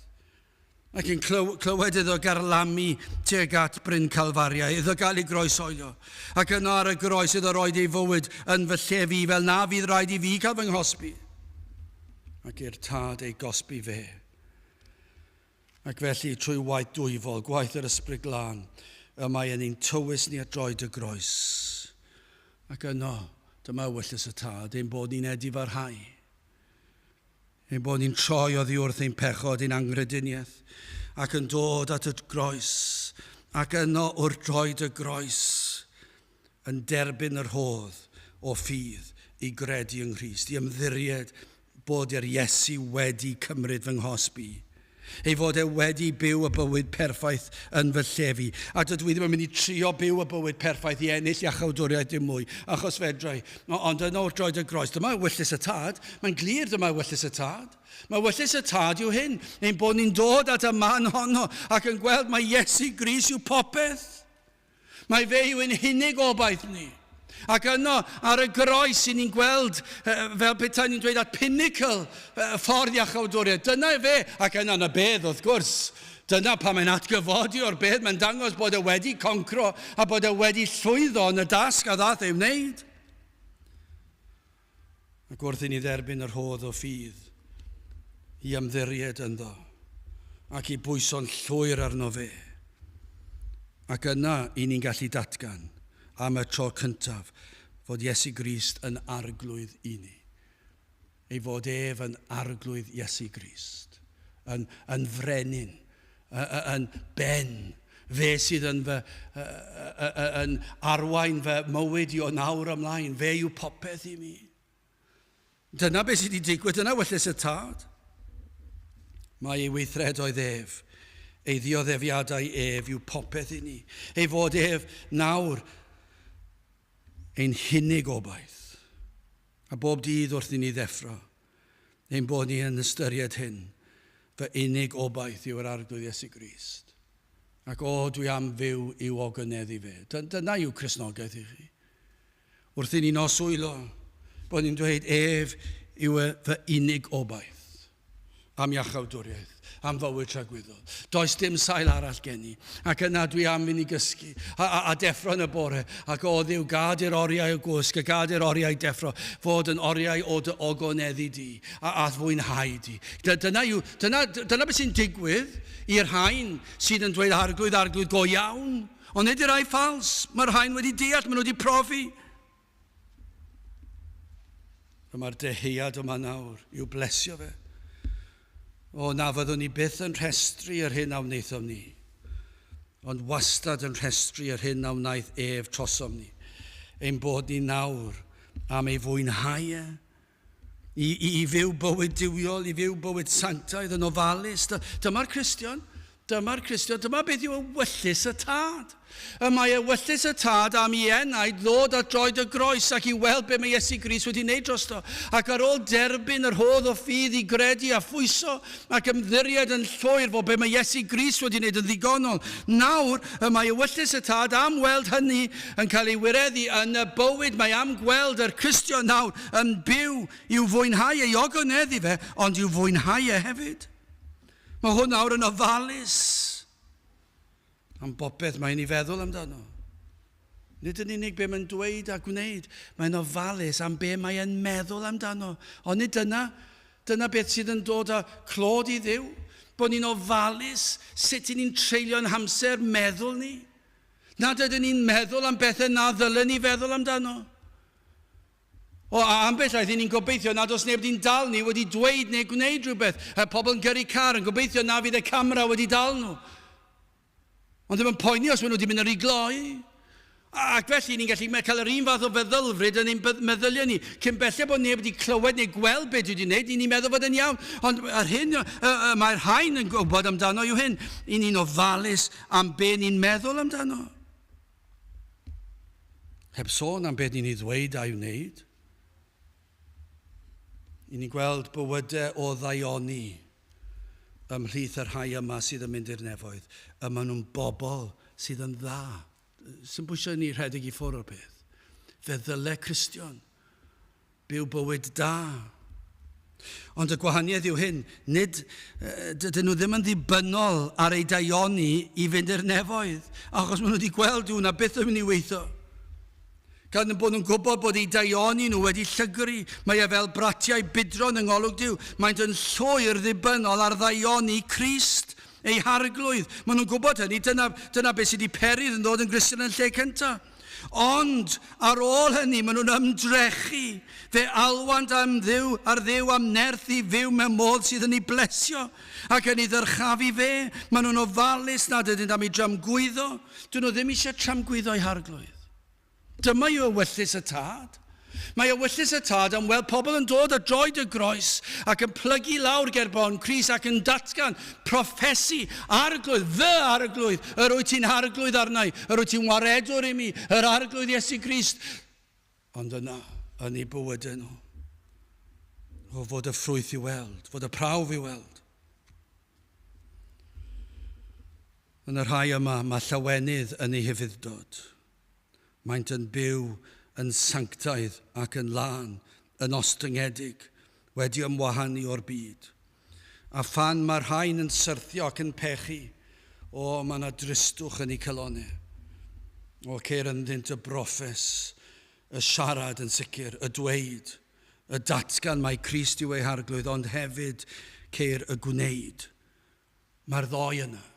Ac yn clywed iddo garlamu tuag at Bryn Calfariau, iddo gael ei groesoelio. Ac yno ar y groes iddo roed ei fywyd yn fy lle fi, fel na fydd rhaid i fi cael fy nghosbi. Ac i'r tad ei gosbi fe. Ac felly trwy waith dwyfol, gwaith yr ysbryd glân, y mae yn ein tywys ni at droed y groes. Ac yno, dyma ewyllus y tad, ein bod ni'n edifarhau. Ein bod ni'n troi oddi wrth ein pechod, ein angrydiniaeth, ac yn dod at y groes. Ac yno wrth droed y groes, yn derbyn yr hodd o ffydd i gredu yng Nghrist, i ymddiried bod yr Iesu wedi cymryd fy nghosbi. Ei fod e wedi byw y bywyd perffaith yn fy lle fi. A dydw i ddim yn mynd i trio byw y bywyd perffaith i ennill iachawdwriaeth dim mwy, achos fedrai. Ond yno wrth droed y groes, dyma ewyllus y tad. Mae'n glir dyma ewyllus y tad. Mae ewyllus y tad yw hyn. Ein bod ni'n dod at y man honno ac yn gweld mae Iesu Grist yw popeth. Mae fe yw ein hunig obaith ni. Ac yno, ar y groes i ni'n gweld, fel bethau ni'n dweud at pinnacle, ffordd iachawdwriaeth. Dyna fe, ac yna yn y bedd, wrth gwrs. Dyna pa mae'n atgyfodi o'r bedd. Mae'n dangos bod e wedi concro a bod e wedi llwyddo yn y dasg a ddath ei wneud. Ac wrth i ni dderbyn yr hodd o ffydd, i ymddiried ynddo, ac i bwyso'n llwyr arno fe. Ac yna i ni'n gallu datgan am y tro cyntaf, fod Iesu Grist yn arglwydd i ni. Ei fod ef yn arglwydd Iesu Grist. Yn frenin, yn ben. Fe sydd yn arwain fy mywyd i o nawr ymlaen. Fe yw popeth i mi. Dyna beth sydd wedi digwydd, dyna ewyllus y tad. Mae ei weithredoedd ef, ei ddioddefiadau ef yw popeth i ni. Ei fod ef nawr ein hunig obaith. A bob dydd wrth i ni ddeffro, ein bod ni yn ystyried hyn, fy unig obaith yw'r arglwydd Iesu Grist. Ac dwi am fyw i'w ogoneddu fe. Dyna yw Cristnogaeth i chi. Wrth i ni noswylo, bod ni'n dweud ef yw fy unig obaith am iachawdwriaeth, am fywyd tragwyddol. Does dim sail arall gen i. Ac yna dwi am fynd i gysgu a deffro yn y bore. Ac o Dduw, gad i'r oriau o gwsg, a gad i'r oriau deffro, fod yn oriau o dy ogoneddu di, a fwynhau di. Dyna beth sy'n digwydd i'r rhain sydd yn dweud arglwydd go iawn. Ond nid i'r rhai ffals. Mae'r rhain wedi deall, maen nhw wedi profi. Mae'r deheuad yma nawr i'w blesio fe. Na fyddwn ni byth yn rhestru yr hyn a wnaethom ni, ond wastad yn rhestru yr hyn a wnaeth ef trosom ni. Ein bod ni nawr am ei fwynhau i fyw bywyd diwiol, i fyw bywyd sanctaidd yn ofalus. Dyma'r Cristion. Dyma'r Cristion, dyma beth yw ewyllus y tad. Mae ewyllus y tad am I enaid ddod at droed y groes ac I weld be mae Iesu Grist wedi wneud drosto. Ac ar ôl derbyn yr hodd o ffydd I gredu a phwyso ac ymddiried yn llwyr fod be mae Iesu Grist wedi wneud yn ddigonol. Nawr, mae ewyllus y tad am weld hynny yn cael ei wireddu yn y bywyd. Mae am gweld yr Cristion nawr yn byw i'w fwynhau ei ogoneddu fe, ond i'w fwynhau e hefyd. Mae hwn nawr yn ofalus am bopeth mae'n ei feddwl amdano. Nid yn unig be mae'n dweud a gwneud, mae'n ofalus am be mae'n meddwl amdano. Ond nid dyna beth sydd yn dod â clod I Dduw, bod ni'n ofalus sut ni'n treulio'n hamser meddwl ni. Nad ydyn ni'n meddwl am bethau na ddylen ni feddwl amdano. O ambell aeth ni'n gobeithio nad os neb wedi'n dal ni wedi dweud neu gwneud rhywbeth. Pobl yn gyrru car yn gobeithio na fydd y camera wedi dal nhw. Ond ddim yn poeni os maen nhw wedi mynd ar ei gloi. Ac felly ni'n gallu cael yr un fath o feddylfryd yn ein meddyliau ni. Cyn bellai bod neb wedi clywed neu gweld beth wedi wneud, ni'n meddwl fod yn iawn. Ond mae'r haen yn gwybod amdano yw hyn. I ni'n ofalus am be ni'n meddwl amdano. Heb sôn am beth ni'n ei ddweud a'i wneud. I ni'n gweld bywydau o ddaioni ymhlith yr rhai yma sydd yn mynd i'r nefoedd. Maen nhw'n bobl sydd yn dda. Sy'n bwysio ni rhedeg I ffwrdd o'r peth. Fe ddyle Cristion. Byw bywyd da. Ond y gwahaniaeth yw hyn. Dydyn nhw ddim yn ddibynnol ar ei daioni I fynd i'r nefoedd. Achos maen nhw wedi gweld hwnna beth yn mynd I weithio. Gan bod nhw'n gwybod bod ei daioni nhw wedi llygru. Mae fel bratiau bydron yng ngolwg Duw. Mae'n yn llwyr ddibynnol ar ddaioni Crist, ei harglwydd. Maen nhw'n gwybod hynny. Dyna beth sydd wedi perydd yn dod yn Gristien yn lle cyntaf. Ond ar ôl hynny, maen nhw'n ymdrechu. Fe alwant am Dduw, ar Dduw am nerth I fyw mewn modd sydd yn ei blesio. Ac yn ei ddyrchafu fe. Maen nhw'n ofalus nad ydyn am ei tramgwyddo. Dyn nhw ddim eisiau tramgwyddo ei harglwydd. Dyma yw ewyllus y tad. Mae ewyllus y tad am weld pobl yn dod at droed y groes ac yn plygu lawr gerbon Cris ac yn datgan, proffesu, arglwydd, fy arglwydd, yr wyt ti'n arglwydd arnau, yr wyt ti'n waredwr I mi, yr arglwydd Iesu Grist. Ond yna, yn ei bywydau nhw, o fod y ffrwyth I weld, fod y prawf I weld. Yn y rhai yma, mae llawenydd yn ei hyfuddod. Maent yn byw yn sanctaidd ac yn lân, yn ostyngedig, wedi ymwahanu o'r byd. A phan mae'r rhain yn syrthio ac yn pechu, mae yna dristwch yn ei calonau. Ceir ynddynt y broffes, y siarad yn sicr, y dweud, y datgan mae Crist yw ei harglwydd, ond hefyd ceir y gwneud. Mae'r ddoi yna.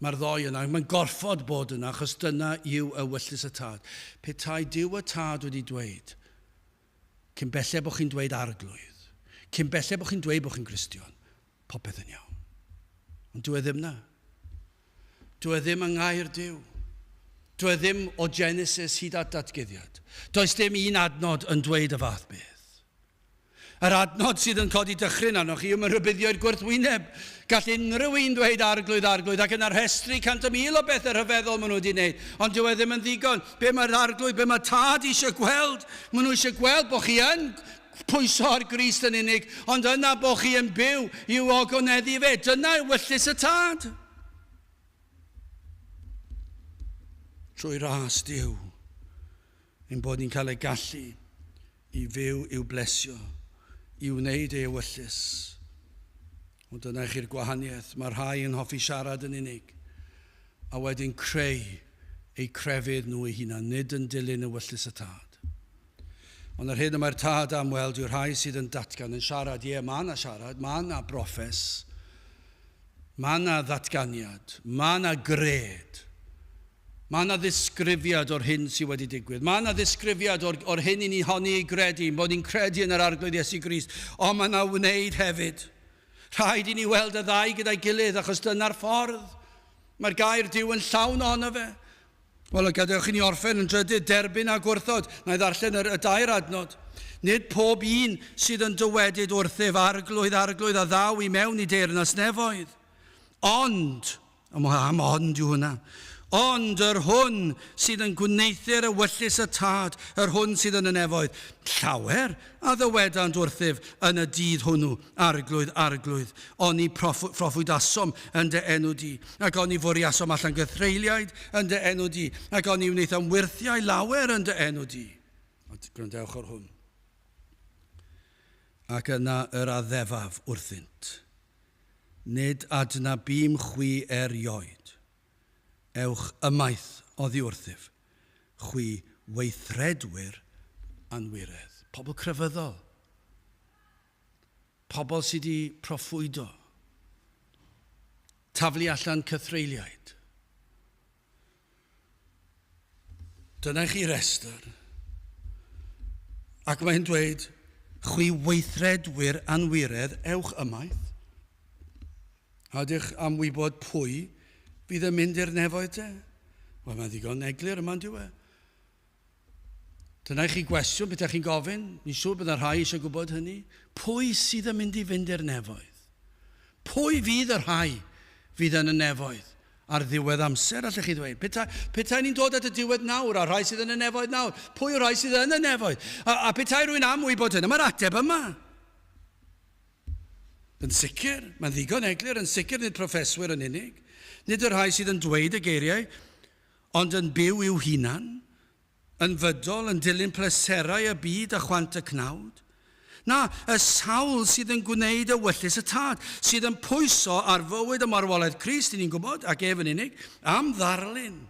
Mae'r ddoi yna, mae'n gorfod bod yna, achos dyna yw ewyllus y tad. Petai Duw y tad wedi dweud, cyn bellai bod chi'n dweud arglwydd, cyn bellai bod chi'n dweud bod chi'n Gristion, popeth yn iawn. Ond dwi ddim na. Dwi ddim yng ngair Duw. Dwi ddim o Genesis hyd at datgyddiad. Does dim un adnod yn dweud y fath beth. Yr adnod sydd yn codi dychryn arnoch chi yw mae'n rhybuddiau'r gwrthwyneb. Gall unrhyw un dweud arglwydd ac yn arhestru 100,000 o bethau rhyfeddol maen nhw wedi wneud. Ond dyw e ddim yn ddigon. Be mae'r arglwydd, be mae tad eisiau gweld? Maen nhw eisiau gweld bod chi yn pwyso ar Grist yn unig, ond yna bod chi yn byw i'w ogoneddu fe. Dyna ewyllus y tad. Trwy ras Duw, ein bod ni'n cael ei gallu I fyw i'w blesio, I wneud ei ewyllus. Ond dyna chi'r gwahaniaeth. Mae'r rhai yn hoffi siarad yn unig, a wedyn creu eu crefydd nhw eu hunan, nid yn dilyn ewyllus y tad. Ond yr hyn y mae'r tad am weld yw'r rhai sydd yn datgan, yn siarad. Mae yna siarad, mae yna broffes, mae yna ddatganiad, mae yna gred. Mae yna ddisgrifiad o'r hyn sydd wedi digwydd. Mae yna ddisgrifiad o'r hyn I ni honni ei gredu, bod ni'n credu yn yr arglwydd Iesu Grist. Ond mae yna wneud hefyd. Rhaid I ni weld y ddau gyda'i gilydd, achos dyna'r ffordd. Mae'r gair Duw yn llawn ono fe. Wel, gadewch I ni orffen yn drydydd, derbyn a gwrthod. Na I ddarllen y dair adnod. Nid pob un sydd yn dywedyd wrthef arglwydd a ddaw I mewn I deyrnas nefoedd. Ond A mae am ond yw hwnna. Ond yr hwn sydd yn gwneithio'r ewyllus y tad, yr hwn sydd yn y nefoedd, llawer a ddywedant wrthyf yn y dydd hwnnw, arglwydd, oni proffwydasom yn dy enw di, ac oni fwriasom allan gythreiliaid yn dy enw di, ac oni wneud am wirthiau lawer yn dy enw di. Gwrandewch o'r hwn. Ac yna yr addefaf wrthynt. Nid adna bîm chwi erioed. Ewch ymaith oddi wrthyf, chwi weithredwyr anwiredd. Pobl crefyddol. Pobl sydd wedi proffwydo. Taflu allan cythreiliaid. Dyna chi rhestr. Ac mae'n dweud, chwi weithredwyr anwiredd, ewch ymaith. A dych am wybod pwy bydd yn mynd i'r nefoedd te? Wel, mae'n ddigon eglur yma'n diwe. Dyna chi gwestiwn, beth chi'n gofyn? Ni'n siŵr bydd y rhai eisiau gwybod hynny. Pwy sydd yn mynd i fynd i'r nefoedd? Pwy fydd y rhai fydd yn y nefoedd ar ddiwedd amser, allech chi ddweud? Petai ni'n dod at y diwedd nawr, a rhai sydd yn y nefoedd nawr? Pwy yw'r rhai sydd yn y nefoedd? A petai rwy'n am wybod hynny, mae'r ateb yma. Yn sicr, mae'n ddigon eglur, yn sicr nid proffeswyr yn unig. Nid yr rhai sydd yn dweud y geiriau, ond yn byw i'w hunan, yn fydol, yn dilyn pleserau y byd a chwant y cnawd. Na, y sawl sydd yn gwneud y wyllus y tad, sydd yn pwyso ar fywyd y marwolaeth Crist, ni'n gwybod, ac ef yn unig, am ddarlun.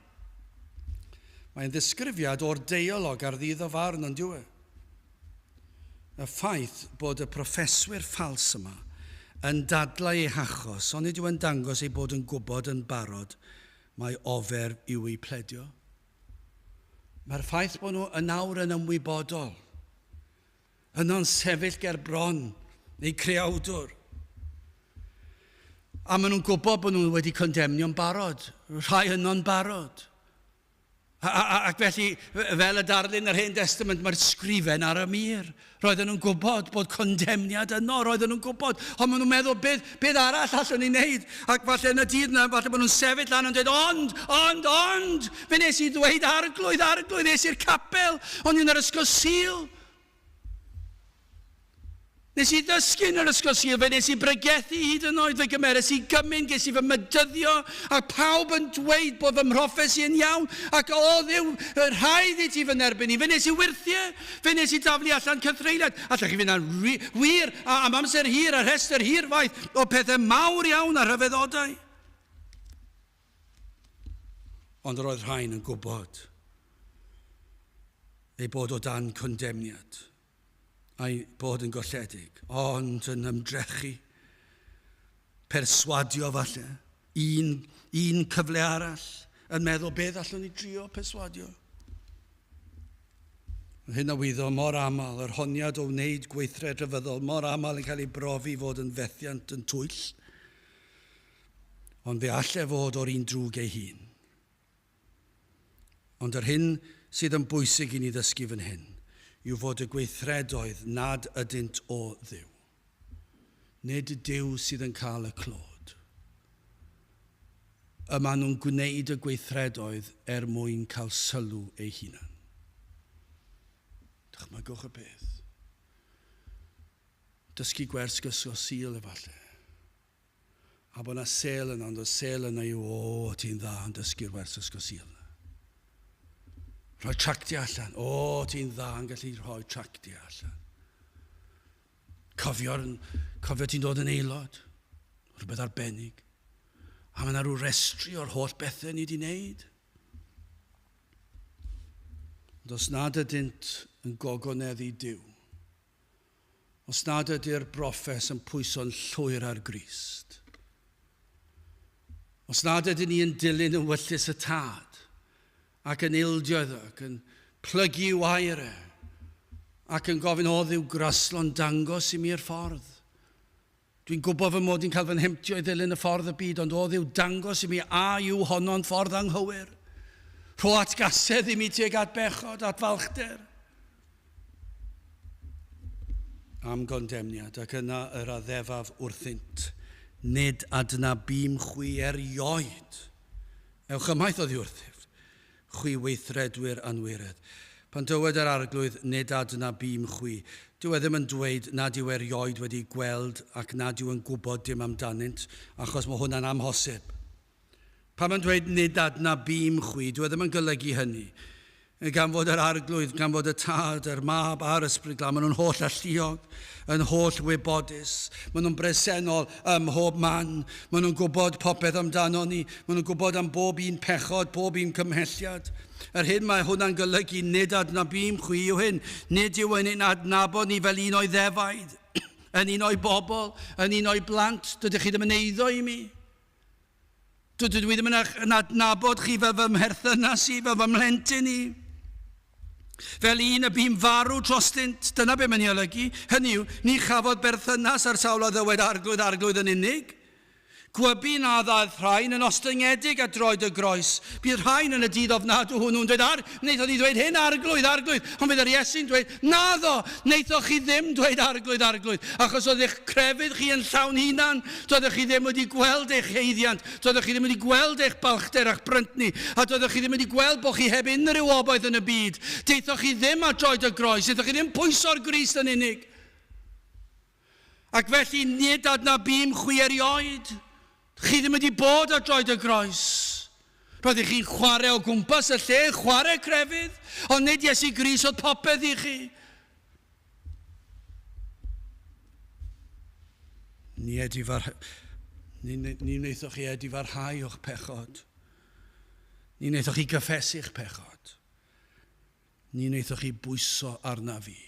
Mae'n ddisgrifiad o'r deialog ar ddydd o farn yn diwe. Y ffaith bod y proffeswyr ffals yma yn dadlau ei hachos, ond nid yw yn dangos ei bod yn gwybod yn barod mae ofer yw ei pledio. Mae'r ffaith bod nhw yn awr yn ymwybodol, yno'n sefyll ger bron, neu creawdwr. A maen nhw'n gwybod bod nhw wedi condemnio'n barod, rhai yno'n barod. Ac felly, fel y darlun yr Hen Testament, mae'r sgrifen ar y mur. Roedden nhw'n gwybod bod condemniad yno, roedden nhw'n gwybod, ond maen nhw'n meddwl beth arall allwn ni wneud. Ac falle yn y dydd yna, falle maen nhw'n sefyll lan yn dweud, ond, fe nes i ddweud arglwydd, nes i'r capel, ond yn yr ysgol Sul. Nes i ddysgu yn yr ysgol Sul, fe nes i bregethu hyd yn oed, fe gymeres i gymyn, ges i fy mydyddio, ac pawb yn dweud bod fy mroffes i'n iawn, ac o ddiw, rhaid i ti fy nerbyn i, fe nes i wirthiau, fe nes i daflu allan cythreiliad. Allech chi fynd wir, am amser hir, a rhestr hir faith, o pethau mawr iawn a rhyfeddodau. Ond roedd rhain yn gwybod ei bod o dan condemniad. A'i bod yn golledig, ond yn ymdrechu, perswadio falle, un cyfle arall, yn meddwl beth allwn ni drio perswadio. Hyn a wyddo mor aml, yr honiad o wneud gweithred rhyfeddol, mor aml yn cael ei brofi fod yn fethiant yn twyll, ond fe alle fod o'r un drwg ei hun. Ond yr hyn sydd yn bwysig i ni ddysgu fan hyn, yw fod y gweithredoedd nad ydynt o Dduw. Nid Duw sydd yn cael y clod. Y maen nhw'n gwneud y gweithredoedd mwyn cael sylw eu hunan. Dychmygwch y beth. Dysgu gwers gysgo Sul efallai. A bod yna sel yna, ond o sel yna yw, ti'n dda yn dysgu'r gwers gysgo Sul. Rhoi tracti allan. Ti'n dda yn gallu rhoi tracti allan. Cofio ti'n dod yn aelod. Rhywbeth arbennig. A mae yna rhyw restri o'r holl bethau ni wedi wneud. Os nad ydynt yn gogoneddu Duw. Os nad ydy'r broffes yn pwyso'n llwyr ar Grist. Os nad ydyn ni yn dilyn y wyllus y tad. Ac yn ildioedd ac yn plygu wairau ac yn gofyn o Dduw graslon dangos i mi'r ffordd. Dwi'n gwybod fy mod i'n cael fy nhemptio i ddilyn y ffordd y byd, ond o Dduw dangos i mi a yw honno'n ffordd anghywir. Rho atgasedd i mi tuag at bechod, at falchder. Am gondemniad, ac yna yr addefaf wrthynt. nid adna bîm chwi erioed. Ewch ymaith oddi wrthyf, chwi weithredwyr anwirydd. Pan dywed yr arglwydd, nid adna bîm chwi, dyw e ddim yn dweud nad yw erioed wedi gweld ac nad yw yn gwybod dim amdanynt, achos mae hwnna'n amhosib. Pan mae'n dweud nid adna bîm chwi, dyw e ddim yn golygu hynny. Gan fod yr arglwydd, gan fod y tad, yr mab a'r ysbryd glân, maen nhw'n holl alluog, yn holl wybodus, maen nhw'n bresennol ym mhob man, maen nhw'n gwybod popeth amdano ni, maen nhw'n gwybod am bob un pechod, bob un cymhelliad. Yr hyn mae hwnna'n golygu nid adna bîm chwi yw hyn, nid yw yn adnabod ni fel un o'i ddefaid, yn un o'i bobl, yn un o'i blant, dydych chi ddim yn eiddo i mi. Dydw i ddim yn adnabod chi fel fy mherthynas i, fel fy mhlentyn i. Fel un y bîm farw drostynt, dyna be mae'n ei olygu. Hynny yw, ni chafodd berthynas ar sawl o ddywed arglwydd yn unig. Gwybi na ddaeth rhain yn ostyngedig a droed y groes. Bydd rhain yn y dydd ofnadw hwnnw'n dweud, wnaethodd ni dweud hyn arglwydd, ond bydd yr Iesu'n dweud, naddo, wnaethoch chi ddim dweud arglwydd, achos oedd eich crefydd chi yn llawn hunan, doeddech chi ddim wedi gweld eich heiddiant, doeddech chi ddim wedi gweld eich balchder a'ch bryntni, a doeddech chi ddim wedi gweld bod chi heb unrhyw obaith yn y byd. Deithoch chi ddim a droed y groes, deithoch chi ddim pwyso'r Grist yn unig. Ac felly nid adna bîm chwi erioed. Chi ddim wedi bod ar droed y groes. Roeddech chi'n chwarae o gwmpas y lle, chwarae crefydd, ond nid Iesu Grist oedd popeth i chi. Ni wnaethoch chi edifarhau o'ch pechod. Ni wnaethoch chi gyffesu'ch pechod. Ni wnaethoch chi bwyso arna fi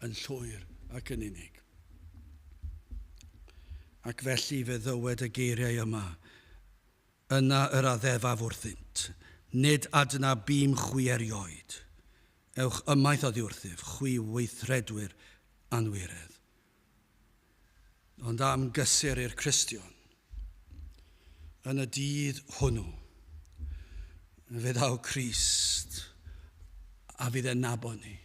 yn llwyr ac yn unig. Ac felly fe ddywed y geiriau yma, yna yr addefaf wrthynt, nid adna bîm chwi erioed. Ewch ymaith oddi wrthyf, chwi weithredwyr anwirydd. Ond am gysur i'r Cristion, yn y dydd hwnnw, fe ddaw Crist, a fydd e'n nabod ni.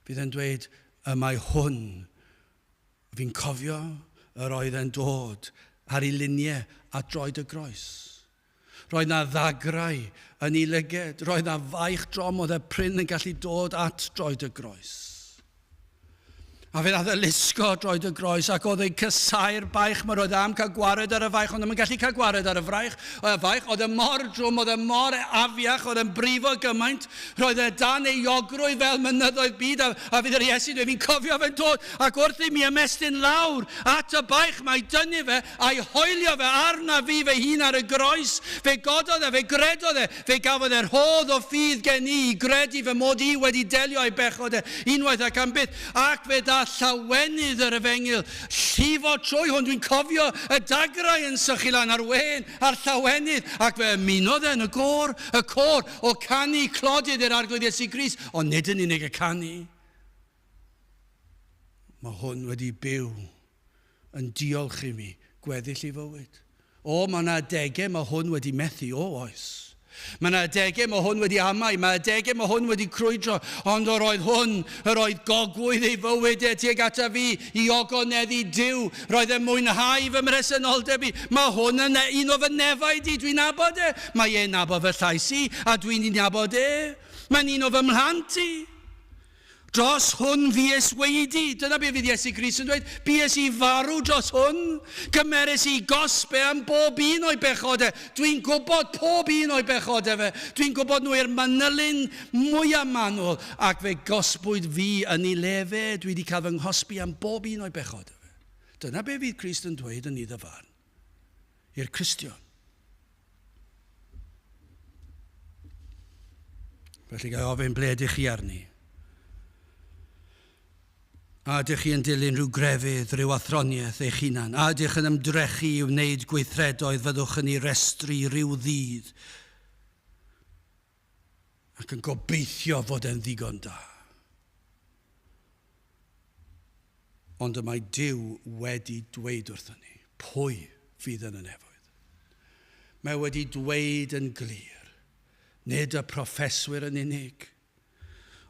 Fydd e'n dweud, y mae hwn, fi'n cofio, yr oedd e'n dod ar ei luniau a droed y groes. Roedd na ddagrau yn ei lyged. Roedd na faich drom oedd y pryn yn gallu dod at droed y groes. A fe nath e lusgo droed y groes ac oedd e'n cysau'r baich. Mae roedd am cael gwared ar y faich, ond ddim yn gallu cael gwared ar y faich. Oedd e mor drwm, oedd e mor afiach, oedd e'n brifo gymaint. Roedd e dan ei iogrwydd fel mynyddoedd byd, a fydd yr Iesu, fi'n cofio fe'n dod, ac wrth i mi ymestyn lawr at y baich, mae dynnu fe, a'i hoelio fe arna fi fe hun ar y groes. Fe gododd e, fe gredodd e, fe gafodd e'r hodd o ffydd gen i gredu fe mod i wedi delio a'i bechod e, unwaith ac am byth, ac fe da llawenydd yr efengil, llifo trwy hwn, dwi'n cofio y dagrau yn sychu lan ar wen, ar llawenydd, ac fe ymunodd yn y cor o canu clodydd i'r arglwydd Iesu Grist, ond nid yn unig y canu. Mae hwn wedi byw yn diolch i mi, gweddill i fywyd. Mae yna adegau, mae hwn wedi methu, oes. Mae yna adegau, mae hwn wedi amau, mae adegau, mae hwn wedi crwydro, ond yr oedd gogwydd ei fywyd tuag ata fi i ogoneddu Duw, roedd e'n mwynhau fy mhresenoldeb i. Mae hwn yn un o fy nefaid i, dwi'n nabod e. Mae e'n nabod fy llais i, a dwi'n nabod e. Mae'n un o fy mhlant i. Dros hwn fies weidi. Dyna be fydd Iesu Grist yn dweud. Bies i farw dros hwn. Gymeres i gosbe am bob un o'i bechodau. Dwi'n gwybod pob un o'i bechodau fe. Dwi'n gwybod nhw i'r manylun mwyaf manwl. Ac fe gosbwyd fi yn ei lefe. Dwi wedi cael fy nghosbi am bob un o'i bechodau fe. Dyna be fydd Crist yn dweud yn ei ddyfarn. I'r Cristion. Felly gael ofyn ble ydych chi arni. A ydych chi yn dilyn rhyw grefydd, rhyw athroniaeth eich hunan. A ydych yn ymdrechu i wneud gweithredoedd fyddwch yn ei restru rhyw ddydd. Ac yn gobeithio fod e'n ddigon da. Ond y mae Duw wedi dweud wrthyn ni, pwy fydd yn y nefoedd. Mae wedi dweud yn glir, nid y proffeswyr yn unig,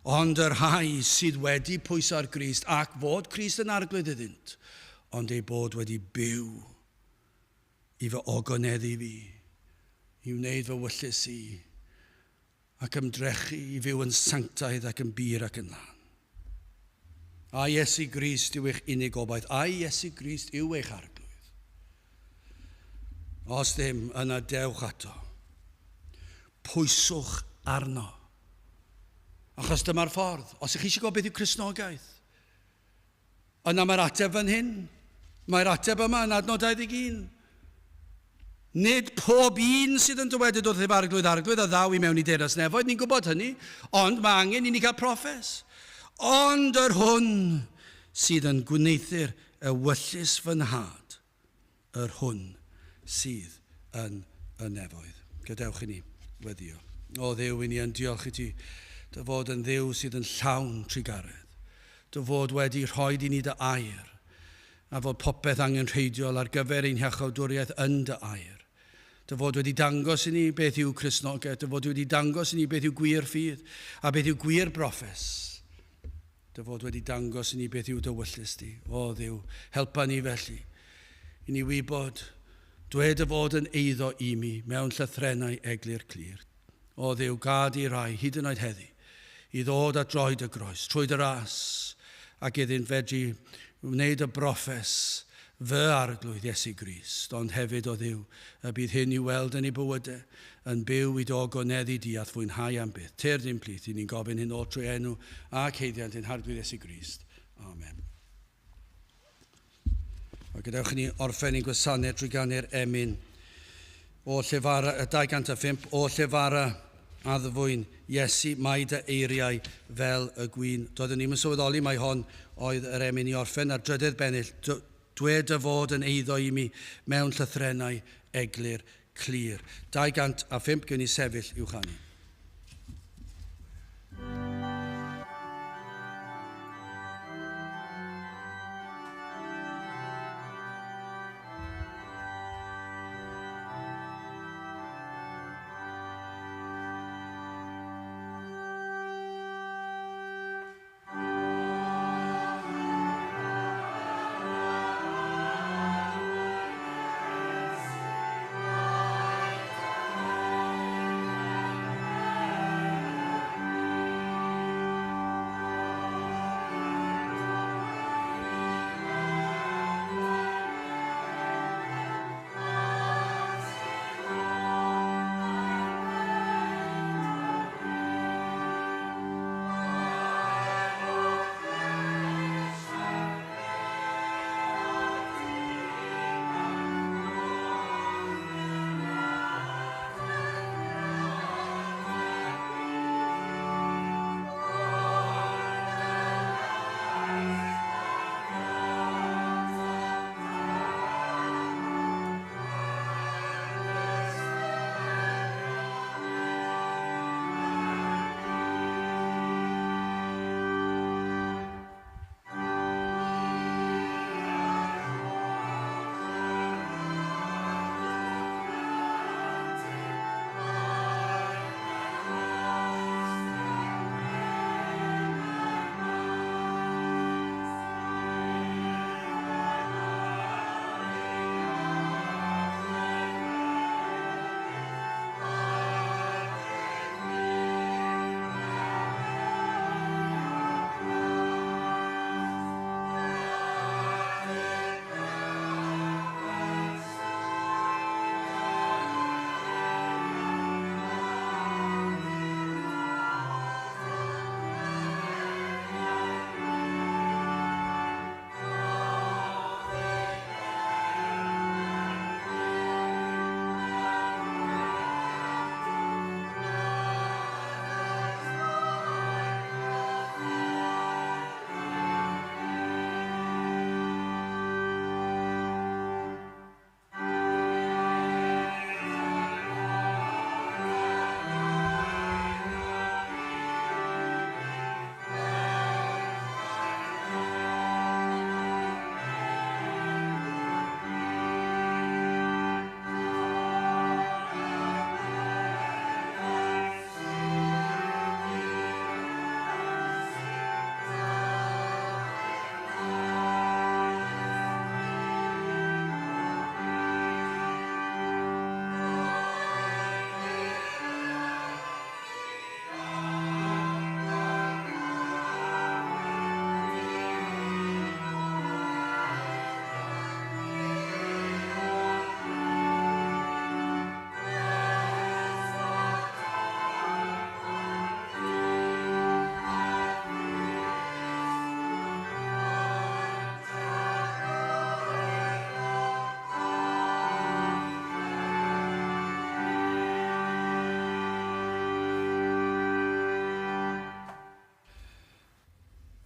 ond yr rhai sydd wedi pwyso'r Grist ac fod Crist yn arglwydd iddynt, ond ei bod wedi byw i fy ogoneddu fi, i wneud fy wyllus i, ac ymdrechu i fyw yn sanctaidd ac yn bir ac yn lan. A Iesu Grist yw eich unig obaith, a Iesu Grist yw eich arglwydd. Os ddim, yna dewch ato. Pwyswch arno. Achos dyma'r ffordd. Os ych chi eisiau gwybod beth yw Cristnogaeth, yna mae'r ateb fan hyn. Mae'r ateb yma yn adnod 21. Nid pob un sydd yn dywedyd wrth ef arglwydd a ddaw i mewn i deyrnas nefoedd, ni'n gwybod hynny, ond mae angen i ni cael proffes. Ond yr hwn sydd yn gwneithur y wyllus fy nhad, yr hwn sydd yn y nefoedd. Gadewch i ni weddio. O Dduw, i ni yn diolch i ti, dy fod yn Dduw sydd yn llawn trigaredd, dy fod wedi rhoi i ni dy air, a fod popeth angen rheidiol ar gyfer ein hiachawdwriaeth yn dy air. Dy fod wedi dangos i ni beth yw Cristnogaeth, dy fod wedi dangos i ni beth yw gwir ffydd, a beth yw gwir broffes. Dy fod wedi dangos i ni beth yw dy wyllus di. O Dduw, helpa ni felly, i ni wybod, dwed y fod yn eiddo i mi mewn llythrennau eglur clir. O Dduw, gad i rai, hyd yn oed heddi, i ddod a droed y groes, trwy dy ras, ac iddynt fedru wneud y broffes, fy arglwydd Iesu Grist, ond hefyd o Dduw, y bydd hyn i weld yn ei bywydau, yn byw i dogoneddu di a fwynhau am byth. Ter ddim plith, i ni'n gofyn hyn o trwy enw a ceiddiant yn harglwydd Iesu Grist. Amen. A gadewch ni orffen i'n gwasanaeth drwy ganu'r emyn o llefara, 205 o llefara a ddyfwyn Iesu, mae dy eiriau fel y gwyn. Doeddwn ni'n sylweddoli mai hon oedd yr emyn i orffen ar drydydd bennill. Dwed y fod yn eiddo i mi mewn llythrennau eglur clir. 205 gwn i sefyll i'w chanu.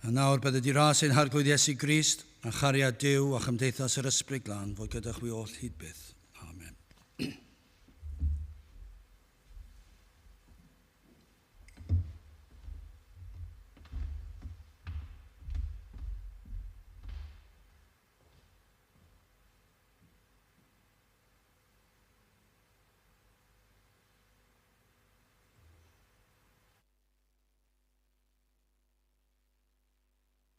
A nawr bydde di ras ein harglwydd Iesu Grist, a chariad Duw a chymdeithas yr ysbryd glân fod gyda chwi oll hyd byth.